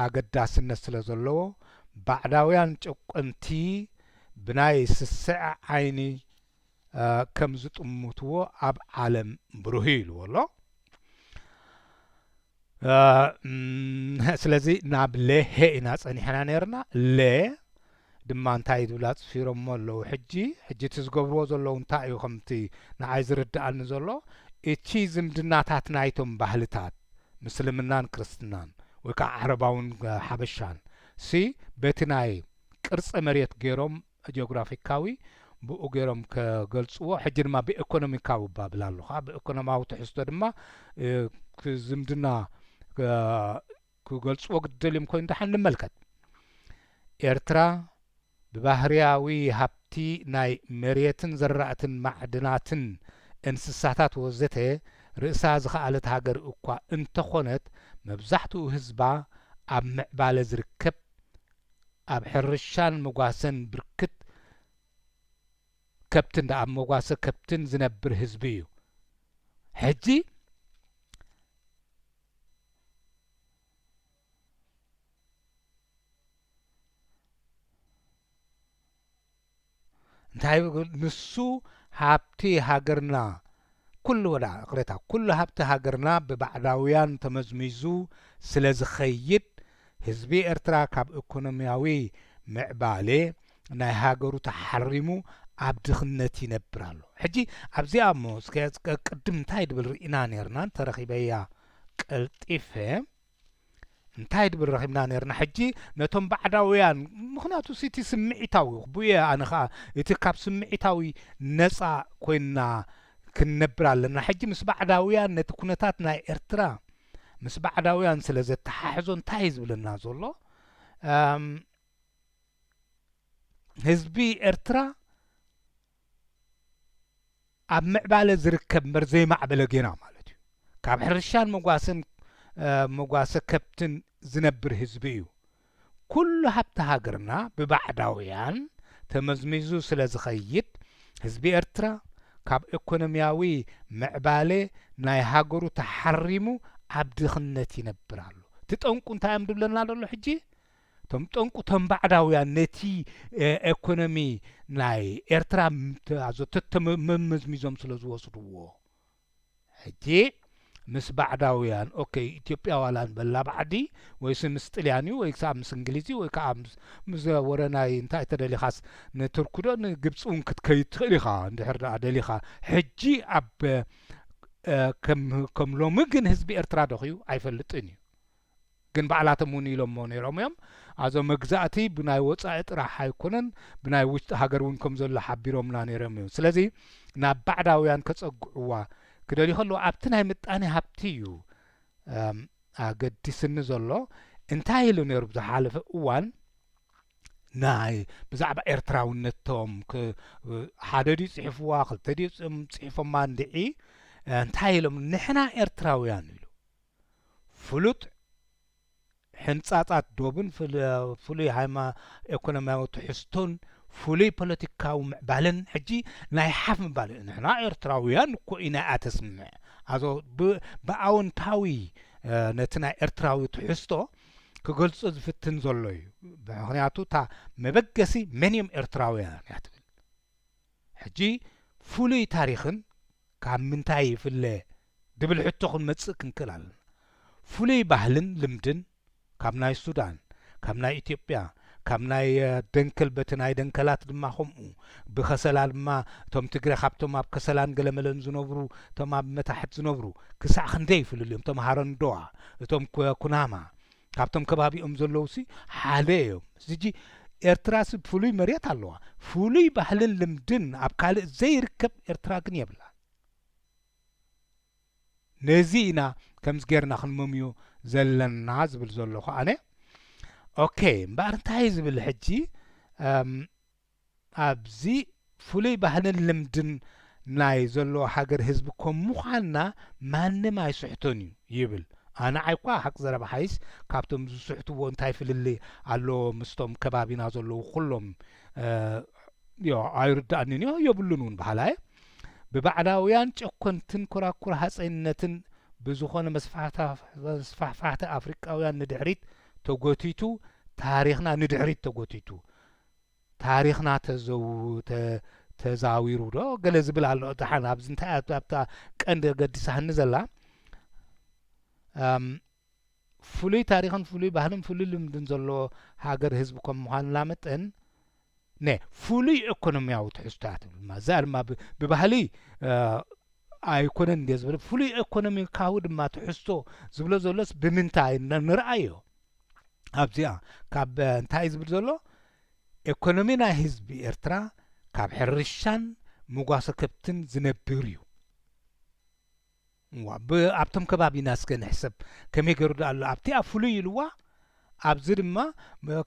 ኣገዳስነት ስለ ዘለዎ ባዕዳውያን ጨቆንቲ ብናይ ስስዕ ዓይኒ ከም ዝጥምትዎ ኣብ ዓለም ብሩህ ኢልዎ ኣሎ ስለዚ ናብ ለሄ ኢና ጸኒሕና ነርና ለ ድማ እንታይ ድብላ ጽፊሮም ኣለዉ ሕጂ ትዝገብርዎ ዘለዉ እንታይ እዩ ከምቲ ንዓይ ዝርዳእኒ ዘሎ እቲ ዝምድናታት ናይቶም ባህልታት ምስልምናን ክርስትናን ወይ ከዓ ዓረባውን ሓበሻን በቲ ናይ ቅርጸ መሬት ገይሮም ጂኦግራፊካዊ ብኡ ገይሮም ከገልጽዎ ሕጂ ድማ ብኢኮኖሚካዊ ባብል ኣለኻ ብኢኮኖማዊ ትሕዝቶ ድማ ዝምድና ክገልጽዎ ግደልዮም ኮይኑ ድሓን ንመልከት ኤርትራ ብባህርያዊ ሃብቲ ናይ መሬትን ዘራእትን ማዕድናትን እንስሳታት ወዘተ ርእሳ ዝኸኣለት ሃገር እኳ እንተኾነት መብዛሕትኡ ህዝባ ኣብ ምዕባለ ዝርከብ ኣብ ሕርሻን መጓሰን ብርክት ከብትን ኣብ መጓሰ ከብትን ዝነብር ህዝቢ እዩ ሕጂ እንታይ ንሱ ሃብቲ ሃገርና ኩሉ ወዳ ቅሬታ ኩሉ ሃብቲ ሃገርና ብባዕዳውያን ተመዝሚዙ ስለ ዝኸይድ ህዝቢ ኤርትራ ካብ ኢኮኖሚያዊ ምዕባለ ናይ ሃገሩ ተሓሪሙ ኣብ ድኽነት ይነብር ኣሎ ሕጂ ኣብዚኣ እሞ ቅድም እንታይ ድብል ርኢና ነርና ተረኺበያ ቀልጢፈ እንታይ ድብል ረኺብና ነርና ሕጂ ነቶም ባዕዳውያን ምክንያቱ እቲ ስምዒታዊ ብየ ኣነ ኸዓ እቲ ካብ ስምዒታዊ ነፃ ኮይንና ክንነብር ኣለና ሕጂ ምስ ባዕዳውያን ነቲ ኩነታት ናይ ኤርትራ ምስ ባዕዳውያን ስለ ዘተሓሕዞ እንታይ ዝብለና ዘሎ ህዝቢ ኤርትራ ኣብ ምዕባለ ዝርከብ እምበር ዘይማዕበለ ጌና ማለት እዩ ካብ ሕርሻን መጓሰ ከብትን ዝነብር ህዝቢ እዩ ኩሉ ሃብቲ ሃገርና ብባዕዳውያን ተመዝሚዙ ስለ ዝኸይድ ህዝቢ ኤርትራ ካብ ኢኮኖሚያዊ ምዕባለ ናይ ሃገሩ ተሓሪሙ ኣብ ድኽነት ይነብር ኣሎ ትጠንቁ እንታይ እዮም ድብለና ዘሎ ሕጂ ቶም ጠንቁ ቶም ባዕዳውያን ነቲ ኢኮኖሚ ናይ ኤርትራ ተመዝሚዞም ስለ ዝወስድዎ ሕጂ ምስ ባዕዳውያን ኦኬይ ኢትዮጵያ ዋላ ንበላ ባዕዲ ወይስ ምስ ጣልያኒ ወይ ከዓ ምስ እንግሊዚ ወይ ከዓ ምስ ወረናይ እንታይ ተደሊኻስ ንቱርክ ዶ ንግብፂ እውን ክትከይድ ትኽእል ኢኻ እንድሕር ደኣ ደሊኻ ሕጂ ኣብ ከም ሎሚ ግን ህዝቢ ኤርትራ ደኺዩ ኣይፈልጥን እዩ ግን ባዕላቶም እውን ኢሎሞ ነይሮም እዮም ኣዞ መግዛእቲ ብናይ ወፃኢ ጥራሕ ኣይኮነን ብናይ ውሽጢ ሃገር እውን ከም ዘሎ ሓቢሮምና ነይሮም እዮም ስለዚ ናብ ባዕዳውያን ከጸጉዕዋ ክደልዩ ከለዉ ኣብቲ ናይ ምጣኔ ሃብቲ እዩ ኣገዲስኒ ዘሎ እንታይ ኢሉ ነይሩ ብዝሓለፈ እዋን ናይ ብዛዕባ ኤርትራውነቶም ሓደ ድዩ ጽሒፍዋ ክልተ ድዩ ጽሒፎማ እንድዒ እንታይ ኢሎም ንሕና ኤርትራውያን ኢሉ ፍሉጥ ሕንጻጻት ዶብን ፍሉይ ኢኮኖሚያዊ ትሕዝቶን ፍሉይ ፖለቲካዊ ምዕባለን ሕጂ ናይ ሓፍ ምባል ንሕና ኤርትራውያን እኮ ኢና ኣተስምዕ ኣዞ ብኣዎንታዊ ነቲ ናይ ኤርትራዊ ትሕዝቶ ክገልጾ ዝፍትን ዘሎ እዩ ምክንያቱ እታ መበገሲ መን እዮም ኤርትራውያን እያ ትብል ሕጂ ፍሉይ ታሪኽን ካብ ምንታይ ይፍለ ድብል ሕቶ ክንመጽእ ክንክእል ኣለና ፍሉይ ባህልን ልምድን ካብ ናይ ሱዳን ካብ ናይ ኢትዮጵያ ካብ ናይ ደንከል በቲ ናይ ደንከላት ድማ ከምኡ ብኸሰላ ድማ እቶም ትግረ ካብቶም ኣብ ከሰላን ገለመለን ዝነብሩ እቶም ኣብ መታሕት ዝነብሩ ክሳዕ ክንደይ ይፍልሉ እዮም እቶም ሃረንዶዋ እቶም ኩናማ ካብቶም ከባቢኦም ዘለውሲ ሓደ እዮም እጂ ኤርትራስ ፍሉይ መሬት ኣለዋ ፍሉይ ባህልን ልምድን ኣብ ካልእ ዘይርከብ ኤርትራ ግን የብላ ነዚ ኢና ከምዚ ጌርና ክንመምዮ ዘለና ዝብል ዘለኹ ኣነ اوكي امبار انتهي زبل حجي ابزي فلي ባህልን ልምድን ናይ ዘሎ ሃገር ህዝብኩም ምዃንና ማንም ኣይስሕቶን ይብል ኣነ ዓይኳ ሓቅ ዘረባ ሓይስ ካብቶም ዝስሕትዎ እንታይ ፍልሊ ኣሎ ምስቶም ከባቢና ዘለዉ ኩሎም ኣይርዳእንን የብሉን እውን ባህላየ ብባዕዳውያን ጨኮንትን ኩራኩር ሃፀይነትን ብዝኾነ መስፋሕፋሕቲ ኣፍሪቃውያን ንድሕሪት ተጎቲቱ ታሪኽና ንድሕሪት ተጎቲቱ ታሪኽና ተዛዊሩ ዶ ገለ ዝብል ኣሎ ተሓና ኣብዚ እንታይ ኣብታ ቀንዲ ገዲሳህኒ ዘላ ፍሉይ ታሪኽን ፍሉይ ባህልን ፍሉይ ልምድን ዘሎ ሃገር ህዝብኩም ምዃንና መጠን ፍሉይ ኢኮኖሚያዊ ትሕዝቶታት ድማ እዛ ድማ ብባህሊ ኣይኮነን እንደ ዝብል ፍሉይ ኢኮኖሚካዊ ድማ ትሕዝቶ ዝብሎ ዘሎስ ብምንታይ ንርአዮ ኣብዚኣ ካብ እንታይ ዝብል ዘሎ ኢኮኖሚ ናይ ህዝቢ ኤርትራ ካብ ሕርሻን ምጓሰ ከብትን ዝነብር እዩ ኣብቶም ከባቢና እስከ ንሕሰብ ከመይ ገይሩ ኣሎ ኣብቲ ኣብ ፍሉይ ኢልዋ ኣብዚ ድማ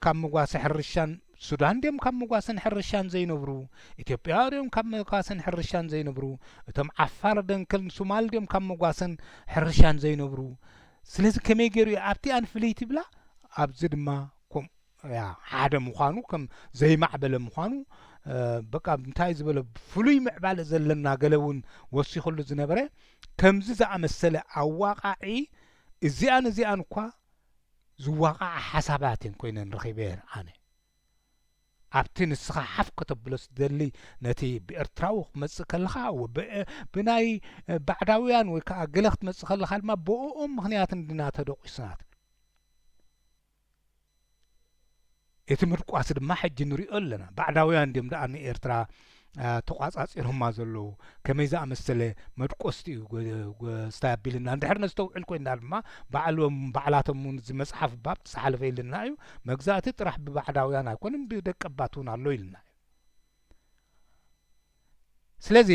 ካብ ምጓሰ ሕርሻን ሱዳን ድዮም ካብ ምጓሰን ሕርሻን ዘይነብሩ ኢትዮጵያ ድዮም ካብ ምጓሰን ሕርሻን ዘይነብሩ እቶም ዓፋር ደንከል ሶማል ድዮም ካብ ምጓሰን ሕርሻን ዘይነብሩ ስለዚ ከመይ ገይሩ ኣብቲ ኣን ፍልይቲ ብላ ኣብዚ ድማ ሓደ ምዃኑ ከም ዘይማዕበለ ምዃኑ በቃ እንታይ ዝበለ ፍሉይ ምዕባለ ዘለና ገለውን ወሲኹሉ ዝነበረ ከምዚ ዝኣመሰለ ኣዋቃዒ እዚኣን እኳ ዝዋቃዕ ሓሳባትን ኮይነን ረኺበ ኣነ ኣብቲ ንስኻ ሓፍ ከተብሎስ ደሊ ነቲ ብኤርትራዊ ክመጽእ ከለኻ ብናይ ባዕዳውያን ወይ ከዓ ገለ ክትመጽእ ከለኻ ድማ ብኦም ምኽንያት እንድና ተደቂስናት እቲ ምድቋስ ድማ ሕጂ ንሪኦ ኣለና ባዕዳውያን ድዮም ደኣ ንኤርትራ ተቋጻጺሮማ ዘለዉ ከመይ ዝኣመሰለ መድቆስቲ እዩ ስታቢልና እንድሕር ነዝተውዕል ኮይና ድማ ባዕላቶም እውን እዚ መፅሓፍ ባብ ተሰሓለፈ ኢልና እዩ መግዛእቲ ጥራሕ ብባዕዳውያን ኣይኮነን ብደቀባት እውን ኣሎ ኢልና እዩ ስለዚ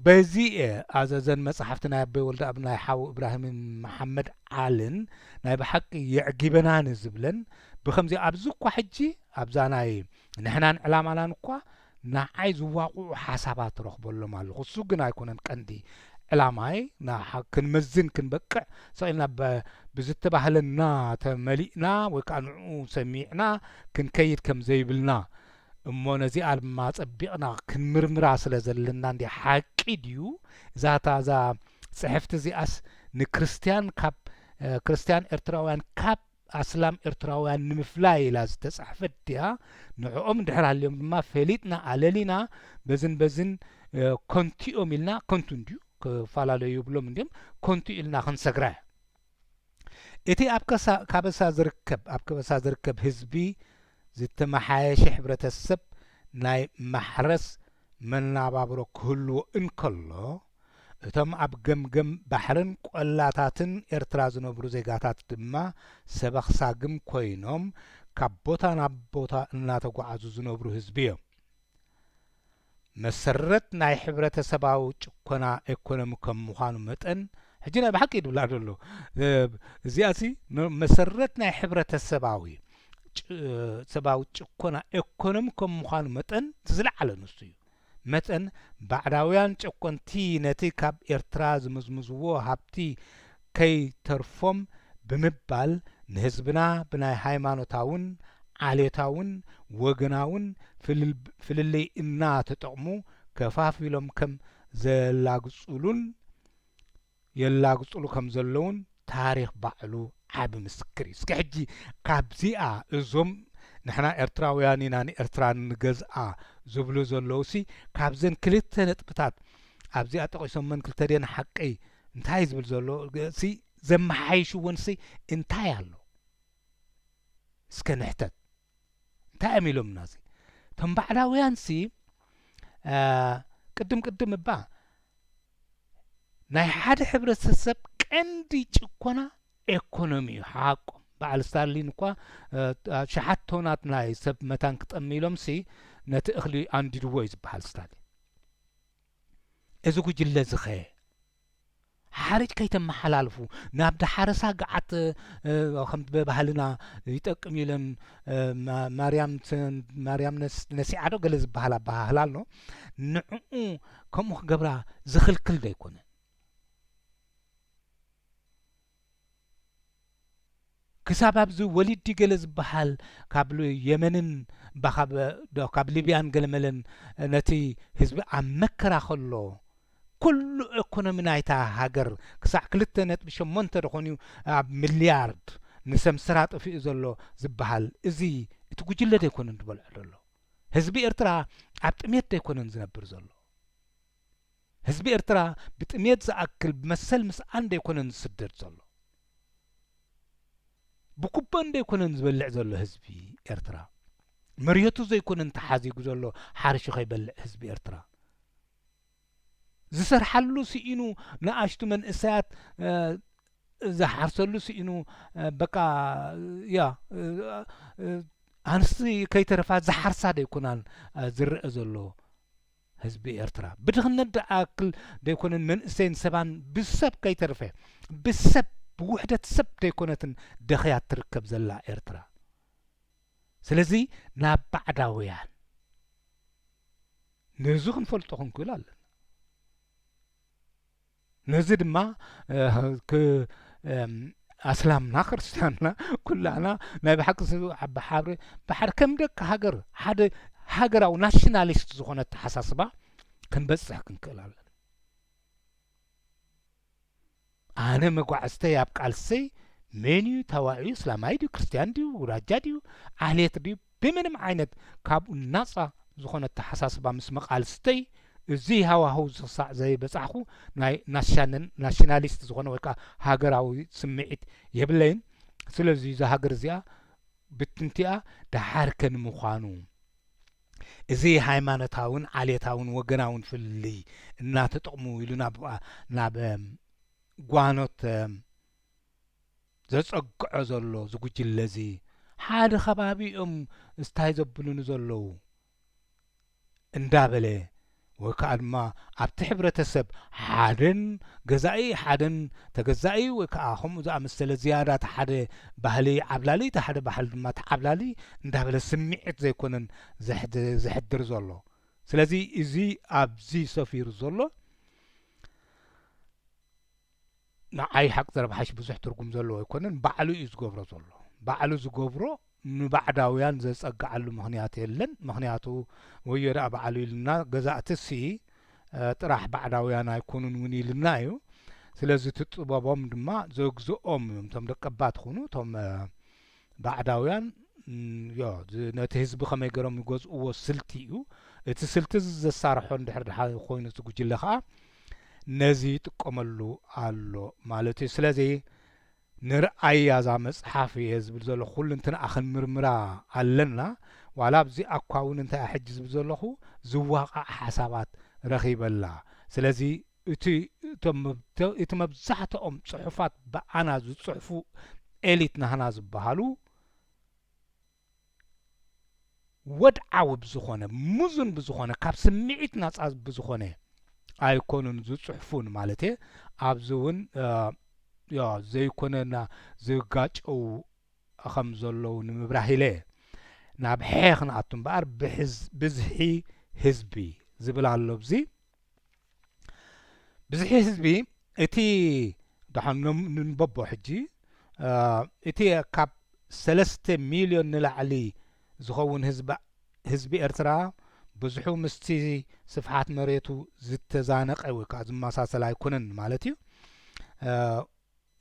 በዚ ኣዘዘን መፅሓፍቲ ናይ ኣበይ ወልደ ኣብ ናይ ሓዊ እብራሂምን መሓመድ ዓልን ናይ ብሓቂ የዕጊበናን ዝብለን ብከምዚ ኣብዚ እኳ ሕጂ ኣብዛ ናይ ንሕናን ዕላማናን እኳ ንዓይ ዝዋቁዑ ሓሳባት ረኽበሎም ኣለኹ እሱ ግን ኣይኮነን ቀንዲ ዕላማይ ክንመዝን ክንበቅዕ ሰቂልና ብዝተባህለና ተመሊእና ወይ ከዓ ንዑ ሰሚዕና ክንከይድ ከም ዘይብልና እሞ ነዚኣ ድማ ፀቢቕና ክንምርምራ ስለ ዘለና እንዲ ሓቂ ድዩ እዛ ፅሕፍቲ እዚኣስ ንክርስቲያን ካብ ክርስቲያን ኤርትራውያን ካብ ኣስላም ኤርትራውያን ንምፍላይ ኢላ ዝተጻሕፈት ድያ ንዕኦም እንድሕር ሃልዮም ድማ ፈሊጥና ኣለሊና በዝን ኮንቲኦም ኢልና ኮንቱ እንድዩ ክፈላለዩ ይብሎም እንድዮም ኮንቱ ኢልና ክንሰግራ እቲ ኣብ ከበሳ ዝርከብ ህዝቢ ዝተመሓየሸ ሕብረተሰብ ናይ ማሕረስ መናባብሮ ክህልዎ እንከሎ እቶም ኣብ ገምገም ባሕርን ቆላታትን ኤርትራ ዝነብሩ ዜጋታት ድማ ሰበኽሳግም ኮይኖም ካብ ቦታ ናብ ቦታ እናተጓዓዙ ዝነብሩ ህዝቢ እዮም መሰረት ናይ ሕብረተሰባዊ ጭኮና ኢኮኖሚ ከም ምዃኑ መጠን ሕጂ ናይ ብሓቂ ይድብላ ደሎ እዚኣሲ መሰረት ናይ ሕብረተሰባዊ ጭኮና ኢኮኖሚ ከም ምዃኑ መጠን ዝለዓለ ንሱ እዩ መጠን ባዕዳውያን ጨቆንቲ ነቲ ካብ ኤርትራ ዝምዝምዝዎ ሃብቲ ከይተርፎም ብምባል ንህዝብና ብናይ ሃይማኖታውን ዓሌታውን ወገናውን ፍልልይ እናተጠቕሙ ከፋፊሎም ከም የላግጹሉ ከም ዘለውን ታሪኽ ባዕሉ ዓብ ምስክር እዩ እስኪ ሕጂ ካብዚኣ እዞም ንሕና ኤርትራውያን ኢና ንኤርትራ ንገዝኣ ዝብሉ ዘለውሲ ካብዘን ክልተ ነጥብታት ኣብዚኣ ጠቂሶመን ክልተ ደን ሓቂ እንታይ ዝብል ዘሎ ሲ ዘመሓይሽዎንሲ እንታይ ኣሎ እስከ ንሕተት እንታይ እዮም ኢሎምና ሲ እቶም ባዕዳውያንሲ ቅድም እባ ናይ ሓደ ሕብረተሰብ ቀንዲ ጭኮና ኢኮኖሚ እዩ ሓቆም በዓል ስታሊን እኳ ሸሓት ቶናት ናይ ሰብ መታን ክጠሚሎም ሲ ነቲ እኽሊ አንዲድዎ እዩ ዝበሃል ስታሊን እዚ ጉጅለ ዝኸ ሓርጭ ከይተመሓላልፉ ናብ ዳሓረሳ ገዓት ከም በባህልና ይጠቅም ኢለን ማርያም ነሲዓዶ ገለ ዝበሃል ኣባህላ ኣሎ ንዕኡ ከምኡ ክገብራ ዝኽልክል ዶ ኣይኮነን ክሳብ ኣብዚ ወሊዲ ገለ ዝበሃል ካብ የመንን ካብ ሊብያን ገለመለን ነቲ ህዝቢ ኣብ መከራ ከሎ ኩሉ ኢኮኖሚ ናይታ ሃገር ክሳዕ 2.8 ደኾኑ ኣብ ሚልያርድ ንሰምስራ ጠፊኡ ዘሎ ዝበሃል እዚ እቲ ጉጅለ ዶ ኣይኮነን ዝበልዖ ዘሎ ህዝቢ ኤርትራ ኣብ ጥሜት ዶ ኣይኮነን ዝነብር ዘሎ ህዝቢ ኤርትራ ብጥሜት ዝኣክል ብመሰል ምስኣን ዶ ኣይኮነን ዝስደድ ዘሎ ብኩባን ዶ ኣይኮነን ዝበልዕ ዘሎ ህዝቢ ኤርትራ መሬቱ ዘይኮነን ተሓዚጉ ዘሎ ሓርሹ ከይበልዕ ህዝቢ ኤርትራ ዝሰርሓሉ ስኢኑ ንኣሽቱ መንእሰያት ዝሓርሰሉ ስኢኑ በቃ ያ ኣንስቲ ከይተረፋ ዝሓርሳ ዶ ኣይኮናን ዝርአ ዘሎ ህዝቢ ኤርትራ ብድኽነት ደኣክል ዶ ኣይኮነን መንእሰይን ሰባን ብሰብ ከይተረፈ ብሰብ ብውሕደት ሰብ ዶ ኣይኮነትን ደኸያ ትርከብ ዘላ ኤርትራ ስለዚ ናብ ባዕዳውያን ነዙ ክንፈልጦ ክንክእል ኣለና ነዚ ድማ ኣስላምና ክርስቲያንና ኩላና ናይ ብሓቂ ብሓደ ከም ደቂ ሃገር ሓደ ሃገራዊ ናሽናሊስት ዝኾነ ተሓሳስባ ክንበፅሕ ክንክእል ኣለና ኣነ መጓዓዝተይ ኣብ ቃልሰይ ሜንዩ ተዋዒዩ እስላማይ ድዩ ክርስቲያን ድዩ ውራጃ ድዩ ኣህልየት ድዩ ብምንም ዓይነት ካብኡ ናፃ ዝኾነ ተሓሳስባ ምስ መቃልስተይ እዚ ሃዋህው ዝኽሳዕ ዘይበፃሕኹ ናይ ናሽናሊስት ዝኾነ ወይ ከዓ ሃገራዊ ስምዒት የብለይን ስለዚ እዛ ሃገር እዚኣ ብትንቲኣ ዳሓርከ ንምዃኑ እዚ ሃይማኖታውን ዓልየታውን ወገናውን ፍልይ እናተጠቕሙ ኢሉ ናብ ጓኖት ዘጸግዖ ዘሎ ዝጉጅለ እዚ ሓደ ከባቢኦም እስታይ ዘብሉን ዘለዉ እንዳበለ ወይ ከዓ ድማ ኣብቲ ሕብረተሰብ ሓደን ገዛኢ ሓደን ተገዛኢ ወይ ከዓ ከምኡ ዝኣመሰለ ዝያዳት ሓደ ባህሊ ዓብላሊ እቲ ሓደ ባህሊ ድማ ተዓብላሊ እንዳበለ ስምዒት ዘይኮነን ዘሕድር ዘሎ ስለዚ እዚ ኣብዚ ሰፊሩ ዘሎ ንዓይ ሓቂ ዘረባሓሽ ብዙሕ ትርጉም ዘለዎ ኣይኮነን ባዕሉ እዩ ዝገብሮ ዘሎ ባዕሉ ዝገብሮ ንባዕዳውያን ዘጸግዓሉ ምኽንያት የለን ምኽንያቱ ወዮ ደኣ ባዕሉ ኢልና ገዛእትሲ ጥራሕ ባዕዳውያን ኣይኮኑን እውን ኢልና እዩ ስለዚ ትጥበቦም ድማ ዘግዝኦም እዮም እቶም ደቀባት ኾኑ እቶም ባዕዳውያን ነቲ ህዝቢ ከመይ ገሮም ይገዝእዎ ስልቲ እዩ እቲ ስልቲ ዘሳርሖ እንድሕር ኮይኑ ዝጉጅለ ከዓ ነዚ ይጥቀመሉ ኣሎ ማለት እዩ ስለዚ ንርአያ እዛ መፅሓፍ እየ ዝብል ዘሎ ኩሉ እንትንኣ ክንምርምራ ኣለና ዋላ ኣብዚ ኣኳ እውን እንታይ ሕጂ ዝብል ዘለኹ ዝዋቃዕ ሓሳባት ረኺበላ ስለዚ እቲ መብዛሕትኦም ፅሑፋት ብኣና ዝፅሕፉ ኤሊት ናህና ዝበሃሉ ወድዓዊ ብዝኾነ ሙዙን ብዝኾነ ካብ ስምዒት ናፃ ብዝኾነ ኣይኮኑን ዝፅሕፉን ማለት እየ ኣብዚ እውን ዘይኮነና ዝጋጨው ከም ዘለዉ ንምብራህ ኢለ ናብ ሐ ክንኣቱ እምበኣር ብዝሒ ህዝቢ ዝብል ኣሎ ብዚ ብዝሒ ህዝቢ እቲ ድሓን ንንበቦ ሕጂ እቲ ካብ 3 ሚልዮን ንላዕሊ ዝኸውን ህዝቢ ኤርትራ ብዙሑ ምስቲ ስፍሓት መሬቱ ዝተዛነቀ ወይ ከዓ ዝመሳሰል ኣይኮነን ማለት እዩ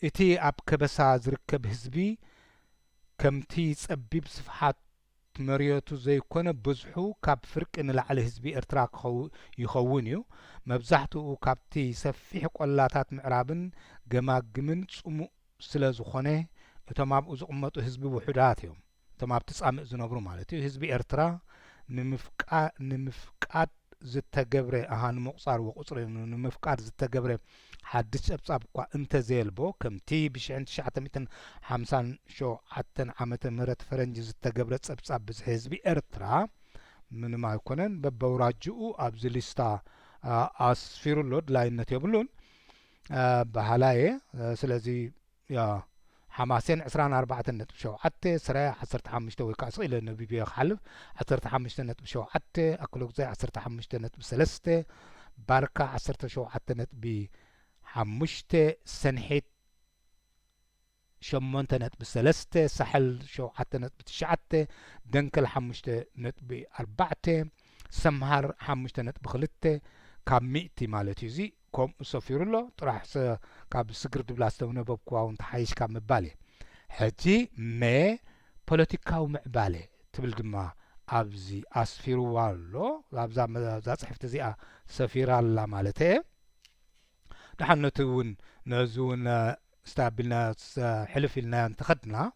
እቲ ኣብ ከበሳ ዝርከብ ህዝቢ ከምቲ ጸቢብ ስፍሓት መሬቱ ዘይኮነ ብዙሑ ካብ ፍርቂ ንላዕሊ ህዝቢ ኤርትራ ይኸውን እዩ መብዛሕትኡ ካብቲ ሰፊሕ ቆላታት ምዕራብን ገማግምን ጽሙእ ስለ ዝኾነ እቶም ኣብኡ ዝቕመጡ ህዝቢ ውሑዳት እዮም እቶም ኣብቲ ጻምእ ዝነብሩ ማለት እዩ ህዝቢ ኤርትራ ንምፍቃድ ዝተገብረ ንምቁፃር ወቁፅሪ ንምፍቃድ ዝተገብረ ሓድሽ ጸብጻብ እኳ እንተዘየልቦ ከምቲ ብ1957 ዓመተ ምህረት ፈረንጂ ዝተገብረ ጸብጻብ ብዝሒ ህዝቢ ኤርትራ ምንም ኣይኮነን በበውራጅኡ ኣብዚ ሊስታ ኣስፊሩሎ ድላይነት የብሉን بهلاي سلازي يا حماسين 24.7 سرايا 15 ويكاسو إلى النبي بيخ حلف 15.7 أكلوك زي 15.3 باركة 17.5 سنحيت 8.3 سحل 7.9 دنكل 5.4 سمهر 5.2 كاب مئتي مالتي زي كم سفيرلو طرح كاب سكرت بلاستون ببقوا ونتحيش كاب مبالي حجي ما بوليتيكاو معبالي تبل دما أبزي أسفيرو والو أبزا صحفت زي سفير الله مالتي نحن نتون نزون استقبلنا حلف لنا انتخدنا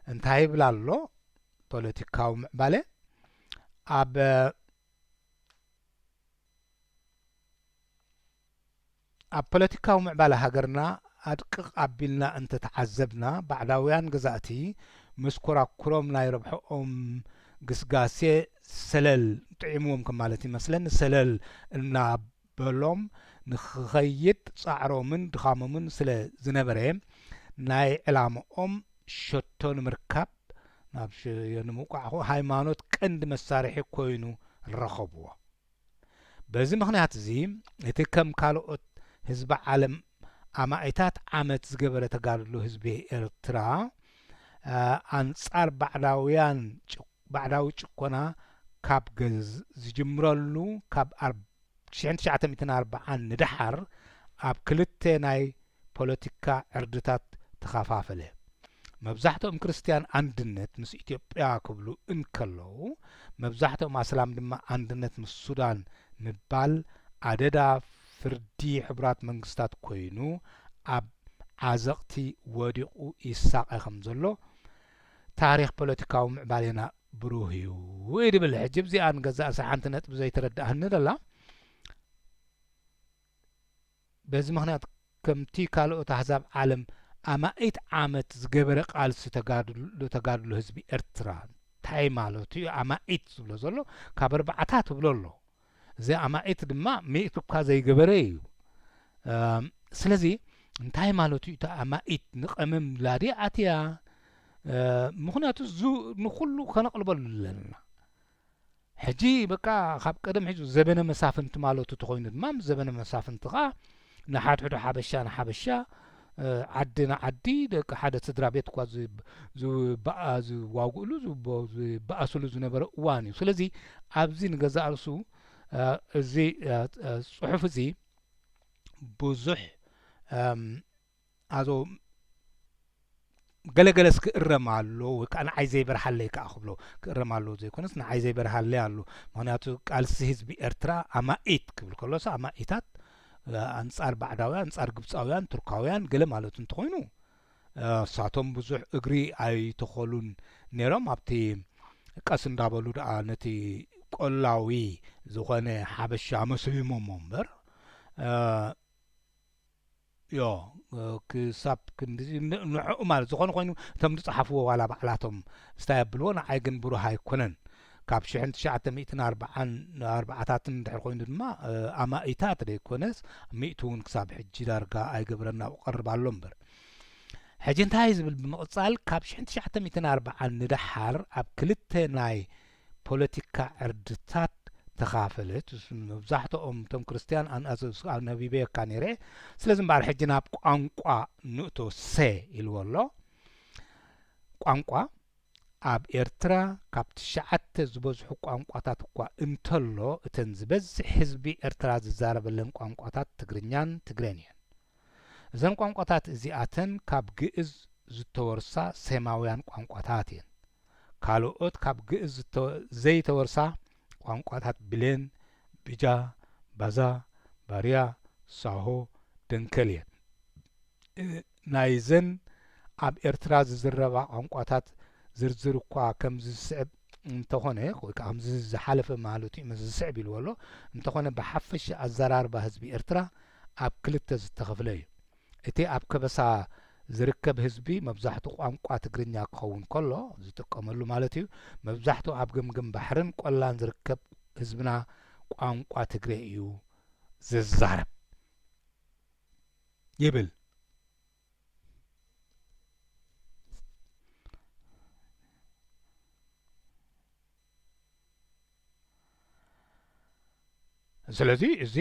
انتهي بلالو بوليتيكاو معبالي أب بوليتيكاو معبالة هاجرنا أدقق أبيلنا أنت تعذبنا بعداويان جزاتي مسكورا كروم لا يربحهم قسقاسي سلل تعيموهم كمالتي مثلا سلل إلنا بلوم نخيط صعرو من دخامو من سل زنبرهم ناي علامهم شتون مركب نابش ينموقع هايمانوت كند مسارحي كوينو الرخبوه بزي مخنيات زي يتكم كالوت ህዝቢ ዓለም ኣማኢታት ዓመት ዝገበረ ተጋድሎ ህዝቢ ኤርትራ ኣንጻር ባዕዳዊ ጭቆና ካብ ዝጅምረሉ ካብ 1940 ንድሓር ኣብ ክልተ ናይ ፖለቲካ ዕርድታት ተኸፋፈለ መብዛሕትኦም ክርስቲያን አንድነት ምስ ኢትዮጵያ ክብሉ እንከለው መብዛሕትኦም ኣስላም ድማ አንድነት ምስ ሱዳን ምባል ኣደዳ ፍርዲ ሕብራት መንግስታት ኮይኑ ኣብ ዓዘቕቲ ወዲቑ ይሳቀ ከም ዘሎ ታሪክ ፖለቲካዊ ምዕባለና ብሩህ እዩ ወይድብል ሕጅብ ዚኣን ገዛእ ሰሓንቲ ነጥብ ዘይተረዳእኒ ደላ በዚ ምክንያት ከምቲ ካልኦት ኣሕዛብ ዓለም ኣማኢት ዓመት ዝገበረ ቃልሲ ተጋድሎ ህዝቢ ኤርትራ እንታይ ማለት እዩ ኣማኢት ዝብሎ ዘሎ ካብ ኣርባዕታት ትብሎ ኣሎ زي أمايت دما ميتو كازي جبريو سلزي انتهي مالوتو تا أمايت نقمم لادي عتيا مخناتو زو نخلو خنقلب لنا حجي بقى خاب قدم حجو زبنه مسافنت مالوتو تخوين دمام زبنه مسافنت غا نحات حدو حبشا عدنا عدي دك حدا تدرا بيت كوا زو بقى زو واغلو زو بقى سلو زو نبر واني سلزي ابزي نغزا ارسو زي صحف زي بوزح ازو ገለገለስ ክእረማሉ ወከአና ዓይዘይ በርሃለይ ካኽብሎ ክእረማሉ ዘይኮነስ ንዓይዘይ በርሃለይ አሉ ምክንያቱ ቃልሲ ህዝቢ ኤርትራ ኣማኢት ክብል ከሎስ ኣማኢታት አንጻር ባዕዳውያን አንጻር ግብፃውያን ቱርካውያን ገለ ማለት እንትኾይኑ ሳቶም ብዙሕ እግሪ ኣይተኸሉን ነይሮም ኣብቲ ቀስ እንዳበሉ ደኣ ነቲ ቆላዊ ዝኾነ ሓበሻ መስሊሞም እምበር ዮ ክሳብ ክንዲዚ ንዕኡ ማለት ዝኾነ ኮይኑ እቶም ዝፀሓፍዎ ዋላ ባዕላቶም ስታየብልዎ ንዓይ ግን ብሩህ ኣይኮነን ካብ 1940 እንድሕር ኮይኑ ድማ ኣማኢታት ደይኮነስ ሚእቱ እውን ክሳብ ሕጂ ዳርጋ ኣይገብረና ቀርባሎ እምበር ሕጂ እንታይ ዝብል ብምቕፃል ካብ 1940 ንድሓር ኣብ ክልተ ናይ ፖለቲካ ዕርድታት ተኻፈለት መብዛሕትኦም እቶም ክርስቲያን ኣብ ነቢቤ ካኔሬ ስለዚ እምበኣር ሕጂ ናብ ቋንቋ ንእቶ ሰ ኢልዎ ኣሎ ቋንቋ ኣብ ኤርትራ ካብ 9 ዝበዝሑ ቋንቋታት እኳ እንተሎ እተን ዝበዝሕ ህዝቢ ኤርትራ ዝዛረበለን ቋንቋታት ትግርኛን ትግሬን እየን እዘን ቋንቋታት እዚኣተን ካብ ግእዝ ዝተወርሳ ሴማውያን ቋንቋታት እየን ካልኦት ካብ ግእዝ ዘይተወርሳ ቋንቋታት ብሌን ብጃ ባዛ ባርያ ሳሆ ደንከል እየን ናይዘን ኣብ ኤርትራ ዝዝረባ ቋንቋታት ዝርዝር እኳ ከም ዝስዕብ እንተኾነ ወይ ከም ዝሓለፈ ማለት እዩ ዝስዕብ ኢልዎ ኣሎ እንተኾነ ብሓፈሻ ኣዘራርባ ህዝቢ ኤርትራ ኣብ ክልተ ዝተኸፍለ እዩ እቲ ኣብ ከበሳ ዝርከብ ህዝቢ መብዛሕትኡ ቋንቋ ትግርኛ ክኸውን ከሎ ዝጥቀመሉ ማለት እዩ መብዛሕትኡ ኣብ ገምገም ባሕርን ቆላን ዝርከብ ህዝብና ቋንቋ ትግሬ እዩ ዝዛረብ يبل ስለዚህ እዚ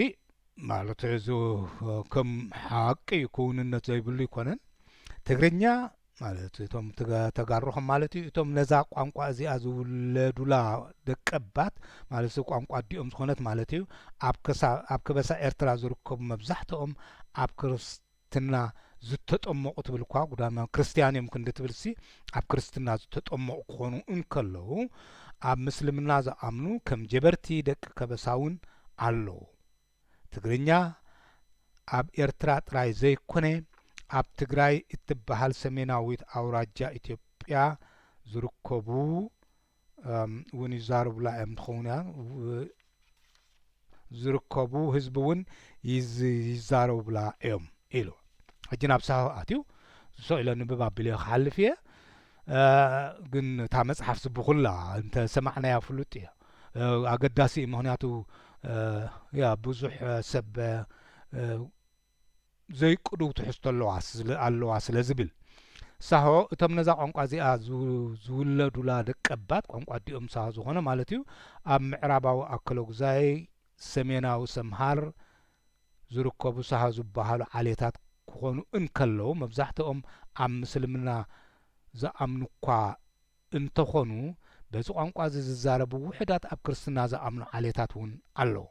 ማለት እዚ ከም ሓቂ ይኩንነት ዘይብሉ ይኮነን ትግርኛ ማለት እቶም ተጋሩኹም ማለት እዩ እቶም ነዛ ቋንቋ እዚኣ ዝውለዱላ ደቀባት ማለት እዚ ቋንቋ ዲኦም ዝኾነት ማለት እዩ ኣብ ከበሳ ኤርትራ ዝርከቡ መብዛሕትኦም ኣብ ክርስትና ዝተጠመቑ ትብል እኳ ጉዳማ ክርስቲያን እዮም ክንዲ ትብል ሲ ኣብ ክርስትና ዝተጠመቑ ክኾኑ እንከለዉ ኣብ ምስልምና ዝኣምኑ ከም ጀበርቲ ደቂ ከበሳውን ኣለዉ ትግርኛ ኣብ ኤርትራ ጥራይ ዘይኮነ ኣብ ትግራይ እትበሃል ሰሜናዊት ኣውራጃ ኢትዮጵያ ዝርከቡ እውን ይዛረቡላ እዮም ትኸውን ዝርከቡ ህዝቢ እውን ይዛረቡላ እዮም ኢሉ ሕጂ ናብ ሳሁ ኣትዩ ዝሰኢሎ ንብብ ኣቢለ ክሓልፍ እየ ግን እታ መፅሓፍ ዝብኹላ እንተ ሰማዕናያ ፍሉጥ እያ ኣገዳሲ ምክንያቱ ያ ብዙሕ ሰብ ዘይቅዱው ትሕዝቶ ኣለዋ ስለ ዝብል ሳሆ እቶም ነዛ ቋንቋ እዚኣ ዝውለዱላ ደቀባት ቋንቋ ዲኦም ሳሆ ዝኾነ ማለት እዩ ኣብ ምዕራባዊ ኣክሎ ግዛይ ሰሜናዊ ሰምሃር ዝርከቡ ሳሆ ዝበሃሉ ዓሌታት ክኾኑ እንከለዉ መብዛሕትኦም ኣብ ምስልምና ዝኣምኑ እኳ እንተኾኑ በዚ ቋንቋ እዚ ዝዛረቡ ውሕዳት ኣብ ክርስትና ዝኣምኑ ዓሌታት እውን ኣለዉ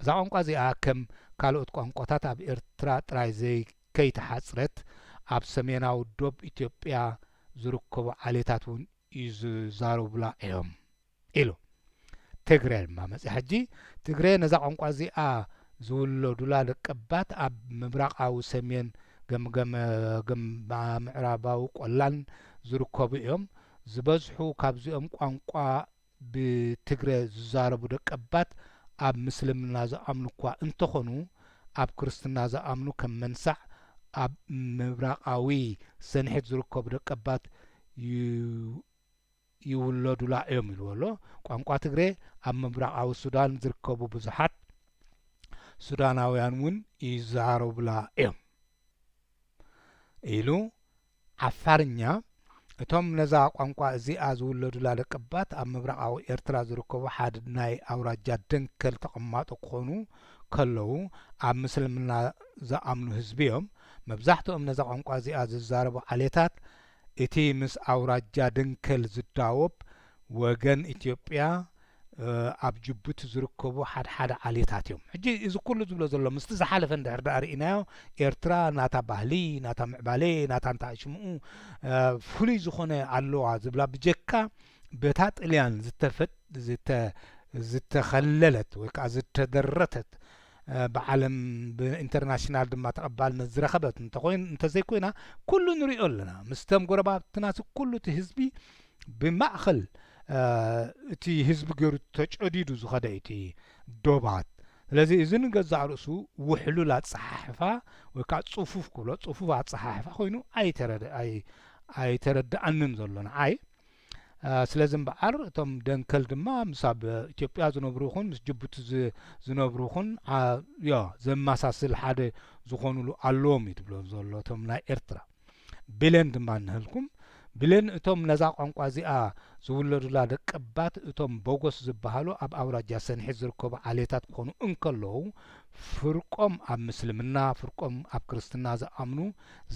እዛ ቋንቋ እዚኣ ከም ካልኦት ቋንቋታት ኣብ ኤርትራ ጥራይ ከይተሓፅረት ኣብ ሰሜናዊ ዶብ ኢትዮጵያ ዝርከቡ ዓሌታት እውን ይዛረቡላ እዮም ኢሉ ትግረ ድማ መፅእ ሕጂ ትግረ ነዛ ቋንቋ እዚኣ ዝውለዱላ ደቀባት ኣብ ምብራቃዊ ሰሜን ገምገም ምዕራባዊ ቆላን ዝርከቡ እዮም ዝበዝሑ ካብዚኦም ቋንቋ ብትግረ ዝዛረቡ ደቀባት ኣብ ምስልምና ዝኣምኑ እኳ እንተኾኑ ኣብ ክርስትና ዝኣምኑ ከም መንሳዕ ኣብ ምብራቃዊ ሰንሒት ዝርከቡ ደቀባት ይውለዱላ እዮም ኢልዎ ኣሎ ቋንቋ ትግረ ኣብ ምብራቃዊ ሱዳን ዝርከቡ ብዙሓት ሱዳናውያን እውን ይዛረቡላ እዮም ኢሉ ዓፋርኛ እቶም ነዛ ቋንቋ እዚኣ ዝውለዱላ ደቀባት ኣብ ምብራቃዊ ኤርትራ ዝርከቡ ሓደ ናይ ኣውራጃ ደንከል ተቐማጦ ክኾኑ ከለዉ ኣብ ምስልምና ዝኣምኑ ህዝቢ እዮም መብዛሕትኦም ነዛ ቋንቋ እዚኣ ዝዛረቡ ዓሌታት እቲ ምስ ኣውራጃ ደንከል ዝዳወብ ወገን ኢትዮጵያ ኣብ ጅቡቲ ዝርከቡ ሓደ ዓሌታት እዮም ሕጂ እዚ ኩሉ ዝብሎ ዘሎ ምስቲ ዝሓለፈ እንድሕር ዳ ርኢናዮ ኤርትራ ናታ ባህሊ ናታ ምዕባለ ናታ እንታይ ሽምኡ ፍሉይ ዝኾነ ኣለዋ ዝብላ ብጀካ በታ ጥልያን ዝተኸለለት ወይ ከዓ ዝተደረተት ብዓለም ብኢንተርናሽናል ድማ ተቐባልነት ዝረኸበት እንተዘይኮይና ኩሉ ንሪኦ ኣለና ምስቶም ጎረባብትናስ ኩሉ እቲ ህዝቢ ብማእኸል እቲ ህዝቢ ገይሩ ተጨዲዱ ዝኸደ እቲ ዶባት ስለዚ እዚ ንገዛእ ርእሱ ውሕሉል ኣፀሓሕፋ ወይ ከዓ ፅፉፍ ክብሎ ፅፉፍ ኣፀሓሕፋ ኮይኑ ኣይተረድኣንን ዘሎና ኣይ ስለዚ እምበዓር እቶም ደንከል ድማ ምስ ኣብ ኢትዮጵያ ዝነብሩ ይኹን ምስ ጅቡቲ ዝነብሩ ይኹን ዘመሳስል ሓደ ዝኾኑሉ ኣለዎም እዩ ትብሎ ዘሎ እቶም ናይ ኤርትራ ብሌን ድማ ንህልኩም ብሌን እቶም ነዛ ቋንቋ እዚኣ ዝውለዱላ ደቀባት እቶም ቦጎስ ዝበሃሉ ኣብ ኣውራጃ ሰንሒት ዝርከቡ ዓሌታት ክኾኑ እንከለዉ ፍርቆም ኣብ ምስልምና ፍርቆም ኣብ ክርስትና ዝኣምኑ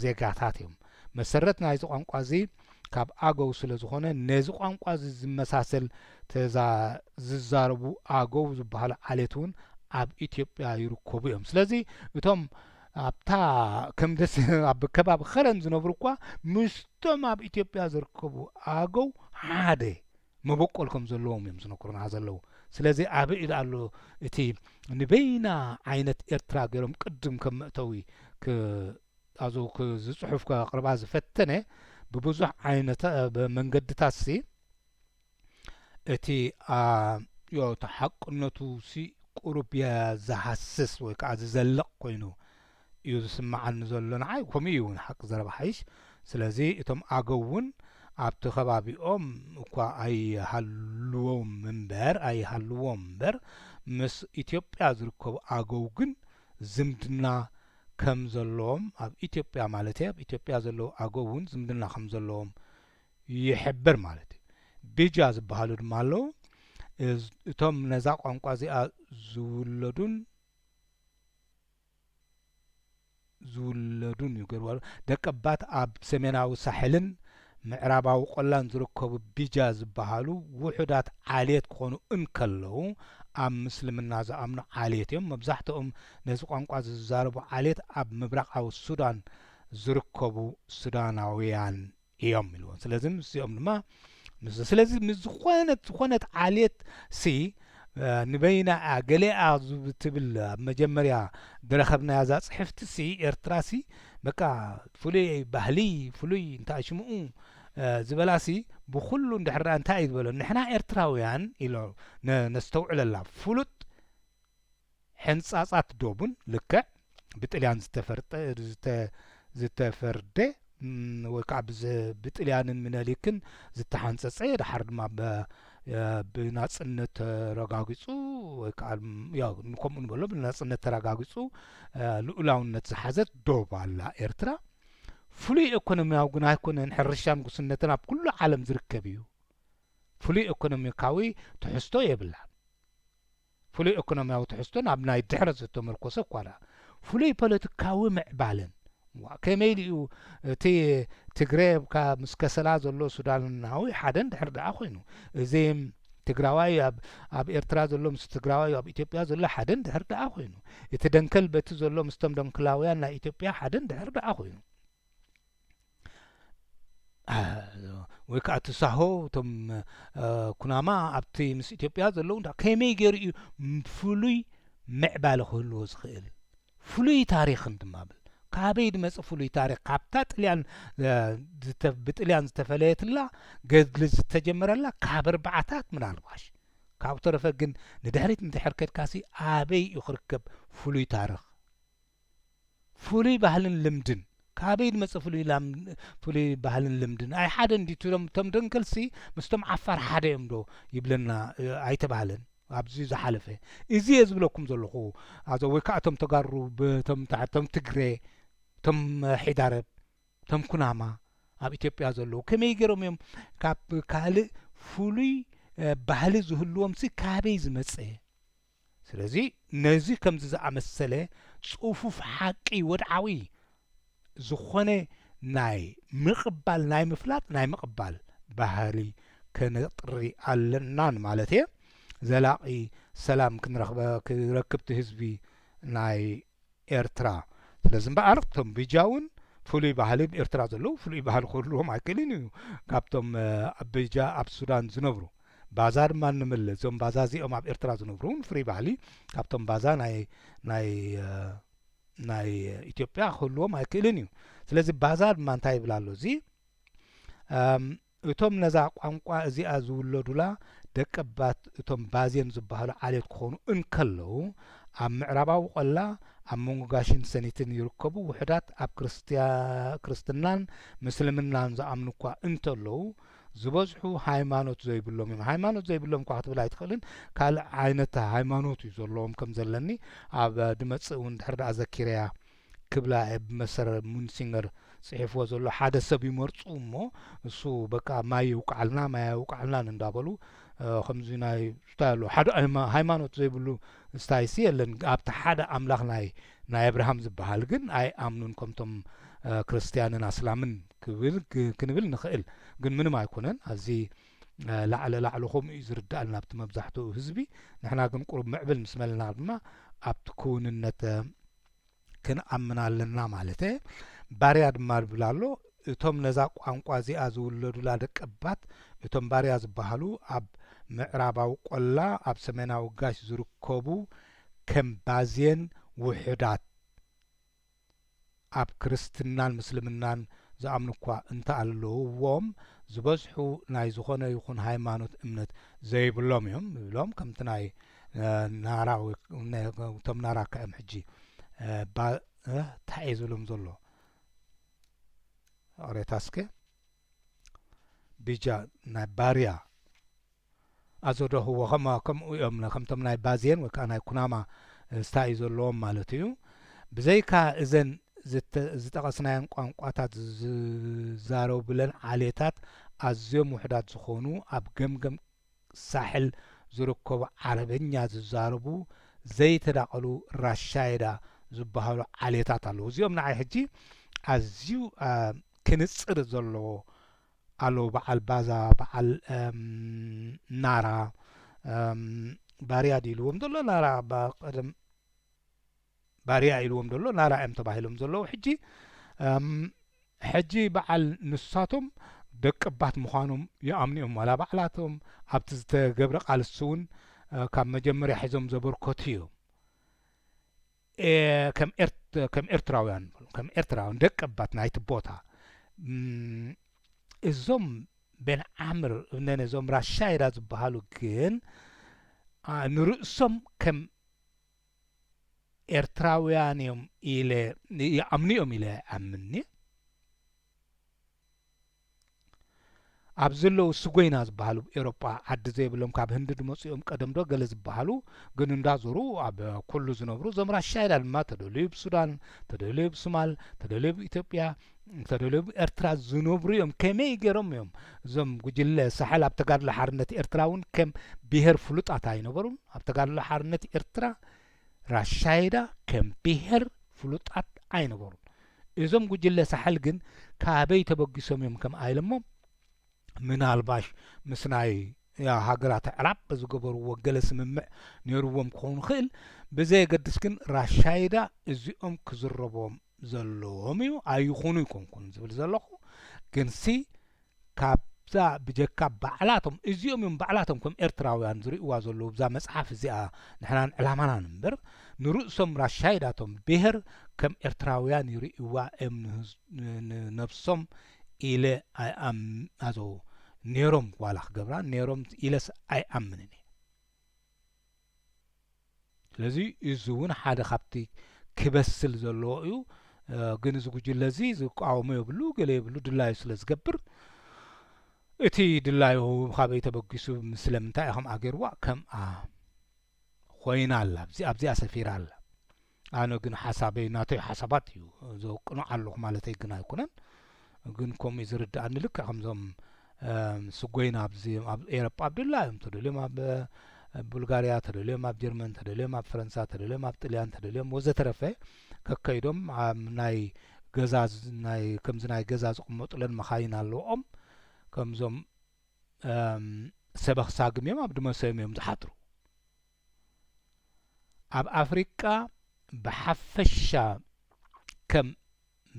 ዜጋታት እዮም መሰረት ናይዚ ቋንቋ እዚ ካብ ኣገው ስለ ዝኾነ ነዚ ቋንቋ ዝመሳሰል ዝዛረቡ ኣገው ዝበሃሉ ዓሌት እውን ኣብ ኢትዮጵያ ይርከቡ እዮም ስለዚ እቶም ኣብታ ከም ደስ ኣብ ከባቢ ኸረን ዝነብሩ እኳ ምስቶም ኣብ ኢትዮጵያ ዝርከቡ ኣገው ሓደ መበቆል ከም ዘለዎም እዮም ዝነግሩና ዘለዉ ስለዚ ኣብ ኢሉ ኣሎ እቲ ንበይና ዓይነት ኤርትራ ገይሮም ቅድም ከም መእተዊ ኣዞ ዝፅሑፍ ቅርባ ዝፈተነ ብብዙሕ ዓይነት መንገድታት ሲ እቲ ተሓቅነቱ ሲ ቁሩብ ዝሃስስ ወይ ከዓ ዝዘልቕ ኮይኑ እዩ ዝስማዓኒ ዘሎ ንዓይ ከምኡ እውን ሓቂ ዘረባ ሓይሽ ስለዚ እቶም ኣገው እውን ኣብቲ ከባቢኦም እኳ ኣይሃልዎም እምበር ምስ ኢትዮጵያ ዝርከቡ ኣገው ግን ዝምድና ከም ዘለዎም ኣብ ኢትዮጵያ ማለት እዩ ኣብ ኢትዮጵያ ዘለዉ ኣገው እውን ዝምድና ከም ዘለዎም ይሕብር ማለት እዩ ቢጃ ዝበሃሉ ድማ ኣለዉ እቶም ነዛ ቋንቋ እዚኣ ዝውለዱን ይገርዋሉ ደቀባት ኣብ ሰሜናዊ ሳሕልን ምዕራባዊ ቆላን ዝርከቡ ቢጃ ዝበሃሉ ውሑዳት ዓልየት ክኾኑ እንከለዉ ኣብ ምስልምና ዝኣምኑ ዓልየት እዮም መብዛሕትኦም ነዚ ቋንቋ ዝዛረቡ ዓልየት ኣብ ምብራቃዊ ሱዳን ዝርከቡ ሱዳናውያን እዮም ኢልዎም ስለዚ ምስኦም ድማ ስለዚ ዝኾነት ዓልየት ሲ ንበይና ገሌኣ ዝብትብል ኣብ መጀመርያ ዝረኸብናያ ዛ ጽሕፍቲ ሲ ኤርትራ ሲ በቃ ፍሉይ ባህሊ ፍሉይ እንታይ ሽምኡ ዝበላሲ ብኩሉ እንድሕር እንታይ እዩ ዝበሎ ንሕና ኤርትራውያን ኢሎ ነስተውዕለላ ፍሉጥ ሕንጻጻት ዶቡን ልክዕ ብጥልያን ዝተፈርደ ወይ ከዓ ብጥልያንን ምነሊክን ዝተሓንጸጸ ድሓር ድማ ብናጽነት ተረጋጊጹ ወይ ከዓ ያው ከምኡ ንበሎ ብናጽነት ተረጋጊጹ ልኡላውነት ዝሓዘት ዶብ ኣላ ኤርትራ ፍሉይ ኢኮኖሚያዊ ግን ኣይኮነን ሕርሻን ጉስነትን ኣብ ኩሉ ዓለም ዝርከብ እዩ ፍሉይ ኢኮኖሚካዊ ትሕዝቶ የብላን ፍሉይ ኢኮኖሚያዊ ትሕዝቶ ናብ ናይ ድሕረት ዝተመርኮሰ እኳ ፍሉይ ፖለቲካዊ ምዕባልን ከመይ እዩ እቲ ትግራይ ምስ ከሰላ ዘሎ ሱዳናዊ ሓደ እንድሕር ደኣ ኮይኑ እዚ ትግራዋይ ኣብ ኤርትራ ዘሎ ምስ ትግራዋይ ኣብ ኢትዮጵያ ዘሎ ሓደ እንድሕር ደኣ ኮይኑ እቲ ደንከል በቲ ዘሎ ምስቶም ደንከላውያን ናይ ኢትዮጵያ ሓደ እንድሕር ደኣ ኮይኑ ወይ ከዓ ትሳሆ እቶም ኩናማ ኣብቲ ምስ ኢትዮጵያ ዘለዉ ከመይ ገይሩ እዩ ፍሉይ ምዕባለ ክህልዎ ዝኽእል ፍሉይ ታሪክን ድማ ብል ካበይ ድመጽእ ፍሉይ ታሪክ ካብታ ጥልያን ብጥልያን ዝተፈለየትላ ገድሊ ዝተጀመረላ ካብ ኣርባዕታት ምናልባሽ ካብ ተረፈ ግን ንድሕሪት እንድሕር ከድካሲ ኣበይ እዩ ክርከብ ፍሉይ ታሪክ ፍሉይ ባህልን ልምድን ካበይ ድመጽእ ፍሉይ ባህልን ልምድን ኣይ ሓደ እንዲቶም ደንከልሲ ምስቶም ዓፋር ሓደ እዮም ዶ ይብለና ኣይተባህለን ኣብዚ ዝሓለፈ እዚ ዝብለኩም ዘለኹ ኣዞ ወይ ከዓ እቶም ተጋሩ ቶም ትግሬ ቶም ሒዳረብ ቶም ኩናማ ኣብ ኢትዮጵያ ዘለዉ ከመይ ገይሮም እዮም ካብ ካልእ ፍሉይ ባህሊ ዝህልዎም ሲ ካበይ ዝመጸ ስለዚ ነዚ ከምዚ ዝኣመሰለ ጽፉፍ ሓቂ ወድዓዊ ዝኾነ ናይ ምቕባል ናይ ምፍላጥ ናይ ምቕባል ባህሊ ከነጥሪ ኣለናን ማለት እየ ዘላቒ ሰላም ክረክብቲ ህዝቢ ናይ ኤርትራ ስለዚ እምበኣር እቶም ቢጃውን ፍሉይ ባህሊ ብኤርትራ ዘለዉ ፍሉይ ባህሊ ክህልዎም ኣይክእልን እዩ ካብቶም ኣብ ቢጃ ኣብ ሱዳን ዝነብሩ ባዛ ድማ ንምል እዞም ባዛ እዚኦም ኣብ ኤርትራ ዝነብሩ እውን ፍሉይ ባህሊ ካብቶም ባዛ ናይ ኢትዮጵያ ክህልዎም ኣይክእልን እዩ ስለዚ ባዛ ድማ እንታይ ይብላ ኣሎ እዚ እቶም ነዛ ቋንቋ እዚኣ ዝውለዱላ ደቀባት እቶም ባዜን ዝበሃሉ ዓልየት ክኾኑ እንከለዉ ኣብ ምዕራባዊ ቆላ ኣብ መንጎ ጋሽን ሰኒትን ይርከቡ ውሕዳት ኣብ ክርስትናን ምስልምናን ዝኣምኑ እኳ እንተለዉ ዝበዝሑ ሃይማኖት ዘይብሎም እዮም ሃይማኖት ዘይብሎም እኳ ክትብል ኣይትኽእልን ካልእ ዓይነት ሃይማኖት እዩ ዘለዎም ከም ዘለኒ ኣብ ድመጽእ እውን ድሕር ደኣ ዘኪርያ ክብላ ብመሰረ ሙንሲንገር ጽሒፍዎ ዘሎ ሓደ ሰብ ይመርጹ እሞ እሱ በቃ ማይ ይውቃዕልናን እንዳበሉ ከምዚ ናይ ስታይ ኣሎ ሓደ ሃይማኖት ዘይብሉ ስታይሲ የለን ኣብቲ ሓደ ኣምላኽ ናይ አብርሃም ዝበሃል ግን ኣይ ኣምኑን ከምቶም ክርስቲያንን እስላምን ክንብል ንኽእል ግን ምንም ኣይኮነን ኣዚ ላዕሊ ከምኡ እዩ ዝርዳእልና ኣብቲ መብዛሕትኡ ህዝቢ ንሕና ግን ቁሩብ ምዕብል ምስ መለና ድማ ኣብቲ ክውንነት ክንኣምን ኣለና ማለት እየ ባርያ ድማ ዝብል ኣሎ እቶም ነዛ ቋንቋ እዚኣ ዝውለዱላ ደቀባት እቶም ባርያ ዝበሃሉ ኣብ ምዕራባዊ ቆላ ኣብ ሰሜናዊ ጋሽ ዝርከቡ ከም ባዜን ውሕዳት ኣብ ክርስትናን ምስልምናን ዝኣምኑ እኳ እንተኣለዎም ዝበዝሑ ናይ ዝኾነ ይኹን ሃይማኖት እምነት ዘይብሎም እዮም ይብሎም ከምቲ ናይ ናራ እቶም ናራ ከኦም ሕጂ እንታይ ዝብሎም ዘሎ ኦሬታስከ ቢጃ ናይ ባርያ ኣዘደህዎ ከምኡ እዮም ከምቶም ናይ ባዜን ወይ ከዓ ናይ ኩናማ ስታይ ዘለዎም ማለት እዩ بزيك إذن زتقسنا ቋንቋታት ዝዛረቡ ብለን ዓሌታት ኣዝዮም ውሕዳት ዝኾኑ ኣብ ገምገም ሳሕል ዝርከቡ ዓረበኛ ዝዛረቡ ዘይተዳቀሉ ራሻይዳ ዝበሃሉ ዓሌታት ኣለዉ እዚኦም ንዓይ ሕጂ ኣዝዩ ክንጽር ዘለዎ ኣለዉ በዓል ባዛ በዓል ናራ ባርያ ዲልዎም ዘሎ ናራ በቀደም ባርያ ኢልዎም ዘሎ ናራ እም ተባሂሎም ዘለዉ ሕጂ በዓል ንሳቶም ደቅባት ምዃኖም ይኣምኒኦም ዋላ በዓላቶም ኣብቲ ዝተገብረ ቃልሲ እውን ካብ መጀመርያ ሒዞም ዘበርከቱ እዮም ከም ኤርትራውያን ደቅባት ናይቲ ቦታ እዞም ቤን ዓምር ነዞም ራሻይዳ ዝበሃሉ ግን ንርእሶም ከም ኤርትራውያን እዮም ኢለ ይኣምኒኦም ኢለ ኣምኒ ኣብ ዘለዉ ስጎይና ዝበሃሉ ኤሮጳ ዓዲ ዘይብሎም ካብ ህንዲ ድመጽኦም ቀደም ዶ ገለ ዝበሃሉ ግን እንዳዞሩ ኣብ ኩሉ ዝነብሩ እዞም ራሻይዳ ድማ ተደልዩ ብሱዳን ተደልዩ ብሶማል ተደልዩ ብኢትዮጵያ ተደልዩ ብኤርትራ ዝነብሩ እዮም ከመይ ገይሮም እዮም እዞም ጉጅለ ሳሕል ኣብ ተጋድሎ ሓርነት ኤርትራ እውን ከም ብሄር ፍሉጣት ኣይነበሩን ኣብ ተጋድሎ ሓርነት ኤርትራ ራሻይዳ ከም ብሄር ፍሉጣት ኣይነበሩን እዞም ጉጅለ ሳሕል ግን ካበይ ተበጊሶም እዮም ከም ኣይለሞም ምናልባሽ ምስናይ ሃገራት ዕራብ ዝገበርዎ ገለ ስምምዕ ነይሩዎም ክኾኑ ክእል ብዘየገድስ ግን ራሻይዳ እዚኦም ክዝረቦም ዘለዎም እዩ ኣይኹኑ ይኮንኩን ዝብል ዘለኹ ግንሲ ካብዛ ብጀካ ባዕላቶም እዚኦም እዮም ባዕላቶም ከም ኤርትራውያን ዝርእዋ ዘለዉ ብዛ መጽሓፍ እዚኣ ንሕና ዕላማና እምበር ንርእሶም ራሻይዳቶም ብሄር ከም ኤርትራውያን ይርእዋ እዮም ነፍሶም ኢለ ኣዞ ነይሮም ዋላ ክገብራ ነይሮም ኢለስ ኣይኣምንን ስለዚ እዚ እውን ሓደ ካብቲ ክበስል ዘለዎ እዩ ግን እዚ ጉጅለ እዚ ዝቃወሞ የብሉ ገለ የብሉ ድላዩ ስለ ዝገብር እቲ ድላዩ ካበይ ተበጊሱ ስለምንታይ ከም ኣገይርዋ ከምኣ ኮይና ኣላ ኣብዚኣ ሰፊራ ኣላ ኣነ ግን ሓሳበይ ናተይ ሓሳባት እዩ ዘውቅኖ ኣለኹ ማለተይ ግን ኣይኮነን ግን ከምኡ ዝርዳእኒ ልክዕ ከምዞም ስጎይና ኣብ ኤሮጳ ኣብድላዮም ተደልዮም ኣብ ቡልጋርያ ተደልዮም ኣብ ጀርመን ተደልዮም ኣብ ፈረንሳ ተደልዮም ኣብ ጣልያን ተደልዮም ወዘተረፈ ከከይዶም ናይ ገዛ ከምዚ ናይ ገዛ ዝቕመጡለን መኻይን ኣለዎም ከምዞም ሰበኽሳግም እዮም ኣብ ድመሰዮም እዮም ዝሓድሩ ኣብ ኣፍሪቃ ብሓፈሻ ከም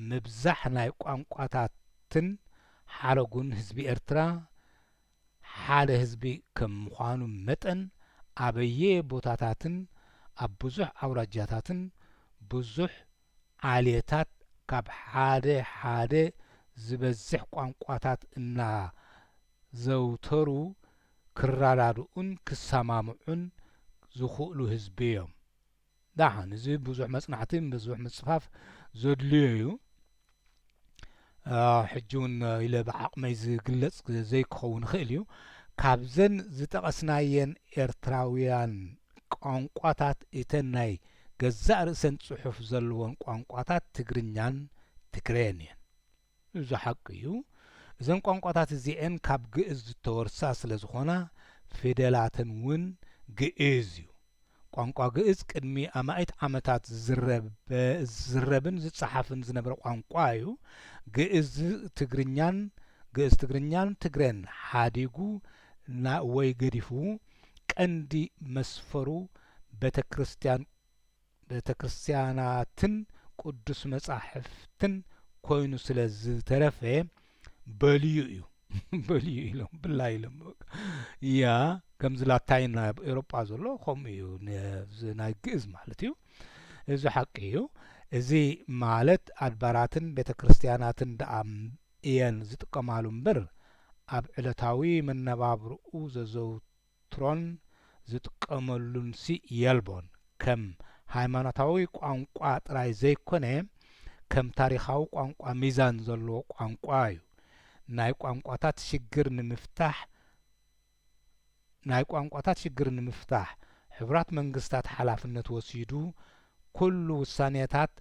ምብዛሕ ናይ ቋንቋታትን ሓረጉን ህዝቢ ኤርትራ ሓደ ህዝቢ ከም ምዃኑ መጠን ኣበየ ቦታታትን ኣብ ብዙሕ ኣውራጃታትን ብዙሕ ዓሌታት ካብ ሓደ ዝበዝሕ ቋንቋታት እና ዘውተሩ ክራዳድኡን ክሰማምዑን ዝኽእሉ ህዝቢ እዮም ዳሓን እዚ ብዙሕ መጽናዕቲ ብዙሕ ምጽፋፍ ዘድልዮ እዩ ሕጂ እውን ኢለ ብዓቕመይ ዝግለጽ ዘይክኸውን ክእል እዩ ካብዘን ዝጠቐስናየን ኤርትራውያን ቋንቋታት እተን ናይ ገዛእ ርእሰን ጽሑፍ ዘለዎን ቋንቋታት ትግርኛን ትግረን እየን እዚ ሓቂ እዩ እዘን ቋንቋታት እዚአን ካብ ግእዝ ዝተወርሳ ስለ ዝኾና ፊደላተን እውን ግእዝ እዩ ቋንቋ ግእዝ ቅድሚ ኣማኢት ዓመታት ዝዝረብን ዝጸሓፍን ዝነበረ ቋንቋ እዩ ግእዝ ትግርኛን ትግረን ሓዲጉ ወይ ገዲፉ ቀንዲ መስፈሩ ቤተክርስትያናትን ቅዱስ መጻሕፍትን ኮይኑ ስለ ዝተረፈ በልዩ እዩ በልዩ ኢሎም ብላ ኢሎም ያ ከም ዝላታይን ኣብ ኤሮጳ ዘሎ ከምኡ እዩ ናይ ግእዝ ማለት እዩ እዚ ሓቂ እዩ እዚ ማለት ኣድባራትን ቤተክርስትያናትን ደኣ እየን ዝጥቀማሉ እምበር ኣብ ዕለታዊ መነባብርኡ ዘዘውትሮን ዝጥቀመሉን የልቦን ከም ሃይማኖታዊ ቋንቋ ጥራይ ዘይኮነ ከም ታሪኻዊ ቋንቋ ሚዛን ዘለዎ ቋንቋ እዩ ናይ ቋንቋታት ሽግር ንምፍታሕ ሕቡራት መንግስታት ሓላፍነት ወሲዱ ኩሉ ውሳኔታት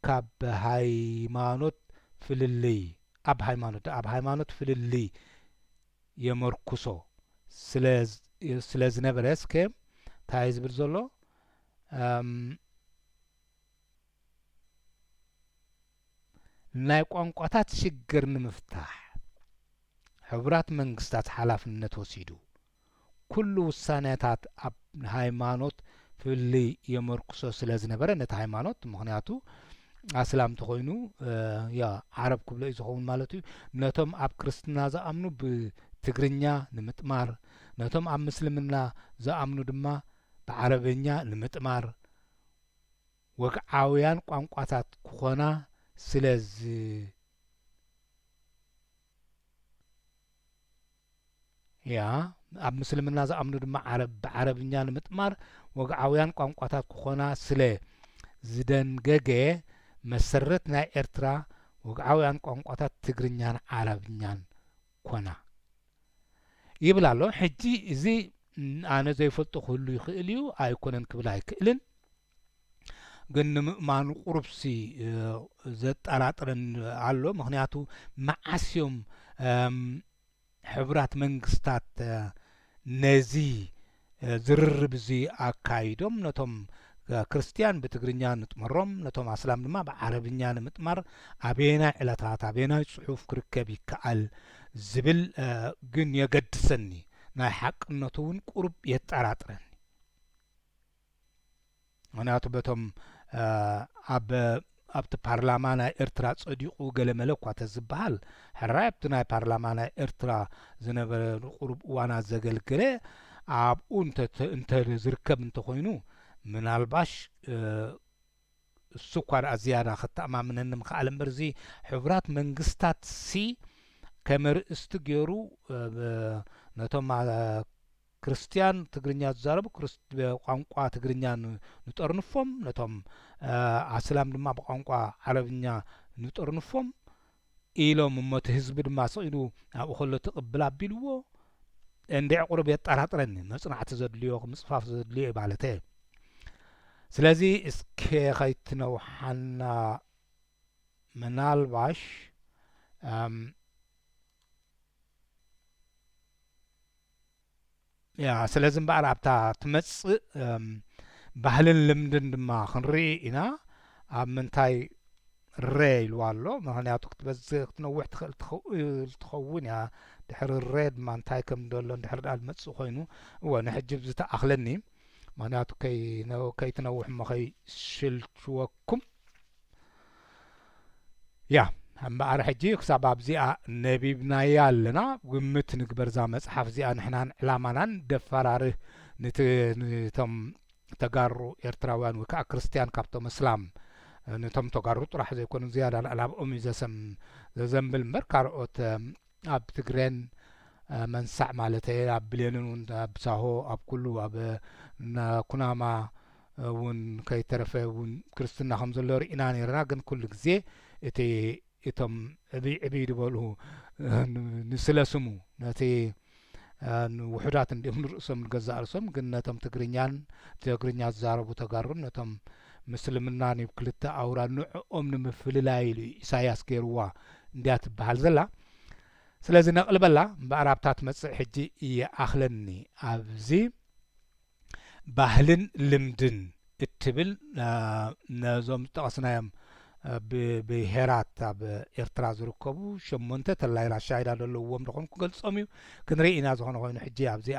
ካብ ሃይማኖት ፍልልይ ኣብ ሃይማኖት ፍልልይ የመርኩሶ ስለ ዝነበረስ ከም ታይ ዝብል ዘሎ ናይ ቋንቋታት ሽግር ንምፍታሕ ሕብራት መንግስታት ሓላፍነት ወሲዱ ኩሉ ውሳኔታት ኣብ ሃይማኖት ፍልልይ የመርኩሶ ስለ ዝነበረ ነቲ ሃይማኖት ምክንያቱ ኣስላም ተኮይኑ ያ ዓረብ ክብሎ ዝኸውን ማለት እዩ ነቶም ኣብ ክርስትና ዝኣምኑ ብትግርኛ ንምጥማር ነቶም ኣብ ምስልምና ዝኣምኑ ድማ ብዓረብኛ ንምጥማር ወግዓውያን ቋንቋታት ክኾና ስለዚ ያ ኣብ ምስልምና ዝኣምኑ ድማ ብዓረብኛ ንምጥማር ወግዓውያን ቋንቋታት ክኾና ስለ ዝደንገገ መሰረት ናይ ኤርትራ ወግዓውያን ቋንቋታት ትግርኛን ዓረብኛን ኮና ይብል ኣሎ ሕጂ እዚ ኣነ ዘይፈልጦ ክህሉ ይኽእል እዩ ኣይኮነን ክብል ኣይክእልን ግን ንምእማኑ ቁርብሲ ዘጠራጥረን ኣሎ ምክንያቱ መዓስዮም ሕብራት መንግስታት ነዚ ዝርርብ እዚ ኣካይዶም ነቶም ክርስቲያን በትግርኛ ንጥመሮም ነቶም ኣስላም ድማ ብዓረብኛ ንምጥማር ኣበየናይ ዕለታት ኣበየናይ ጽሑፍ ክርከብ ይከኣል ዝብል ግን የገድሰኒ ናይ ሓቅነቱ እውን ቁርብ የጠራጥረኒ ምክንያቱ በቶም ኣብቲ ፓርላማ ናይ ኤርትራ ጸዲቁ ገለ መለኳ ተዝበሃል ሕራይ ኣብቲ ናይ ፓርላማ ናይ ኤርትራ ዝነበረ ቁርብ እዋናት ዘገልገለ ኣብኡ እንተዝርከብ እንተኮይኑ ምናልባሽ እሱ እኳ ዝያዳ ክተኣማምነኒ ምክኣል እምበር እዚ ሕብራት መንግስታት ሲ ከመርእስቲ ገይሩ ነቶም ክርስቲያን ትግርኛ ዝዛረቡ ቋንቋ ትግርኛ ንጠርንፎም ነቶም ኣስላም ድማ ብቋንቋ ዓረብኛ ንጠርንፎም ኢሎም እሞቲ ህዝቢ ድማ ስኢሉ ኣብኡ ከሎ ትቕብል ኣቢልዎ እንድዕ ቁርብ የጠራጥረኒ መጽናዕቲ ዘድልዮ ምጽፋፍ ዘድልዮ ማለት እየ ስለዚ እስከ ከይትነውሓና ምናልባሽ ያ ስለዚ እምበኣር ኣብታ ትመጽእ ባህልን ልምድን ድማ ክንርኢ ኢና ኣብ ምንታይ ረ ኢልዋ ኣሎ ምክንያቱ ክትበዝሕ ክትነውሕ ትኸውን እያ ድሕሪ ረ ድማ እንታይ ከም ደሎ እንድሕር ዳኣ ዝመጽእ ኮይኑ እወ ንሕጂ ዝተኣኽለኒ ምክንያቱ ከይትነውሕ እሞ ከይሽልችወኩም ያ እምበኣር ሕጂ ክሳብ ኣብዚኣ ነቢብናያ ኣለና ግምት ንግበር ዛ መጽሓፍ እዚኣ ንሕናን ዕላማናን ደፈራርህ ነቶም ተጋሩ ኤርትራውያን ወይ ከዓ ክርስቲያን ካብቶም እስላም ነቶም ተጋሩ ጥራሕ ዘይኮኑ ዝያዳ ንዕላብኦም እዩ ዘዘንብል እምበር ካልኦት ኣብ ትግሬን መንሳዕ ማለት እየ ኣብ ብሌንን እውን ኣብ ሳሆ ኣብ ኩሉ ኣብ ኩናማ እውን ከይተረፈ እውን ክርስትና ከም ዘሎ ርኢና ነርና ግን ኩሉ ግዜ እቶም ዕብይ ዝበልሁ ንስለስሙ ነቲ ውሕዳት እንዲኦም ንርእሶም ንገዛእ ርእሶም ግን ነቶም ትግርኛ ዝዛረቡ ተጋሩን ነቶም ምስልምና ናብ ክልተ ኣውራ ንዕኦም ንምፍልላይ ኢሉ ኢሳያስ ገይርዋ እንድያ ትበሃል ዘላ ስለዚ ነቕልበላ እምበኣር ኣብታ ትመጽእ ሕጂ ይኣኽለኒ ኣብዚ ባህልን ልምድን እትብል ነዞም ዝጠቐስናዮም ብሄራት ኣብ ኤርትራ ዝርከቡ 8 ተላይ ራሻ ኢዳ ዘለዎም ድኾን ክገልጾም እዩ ክንርኢ ኢና ዝኾነ ኮይኑ ሕጂ ኣብዚ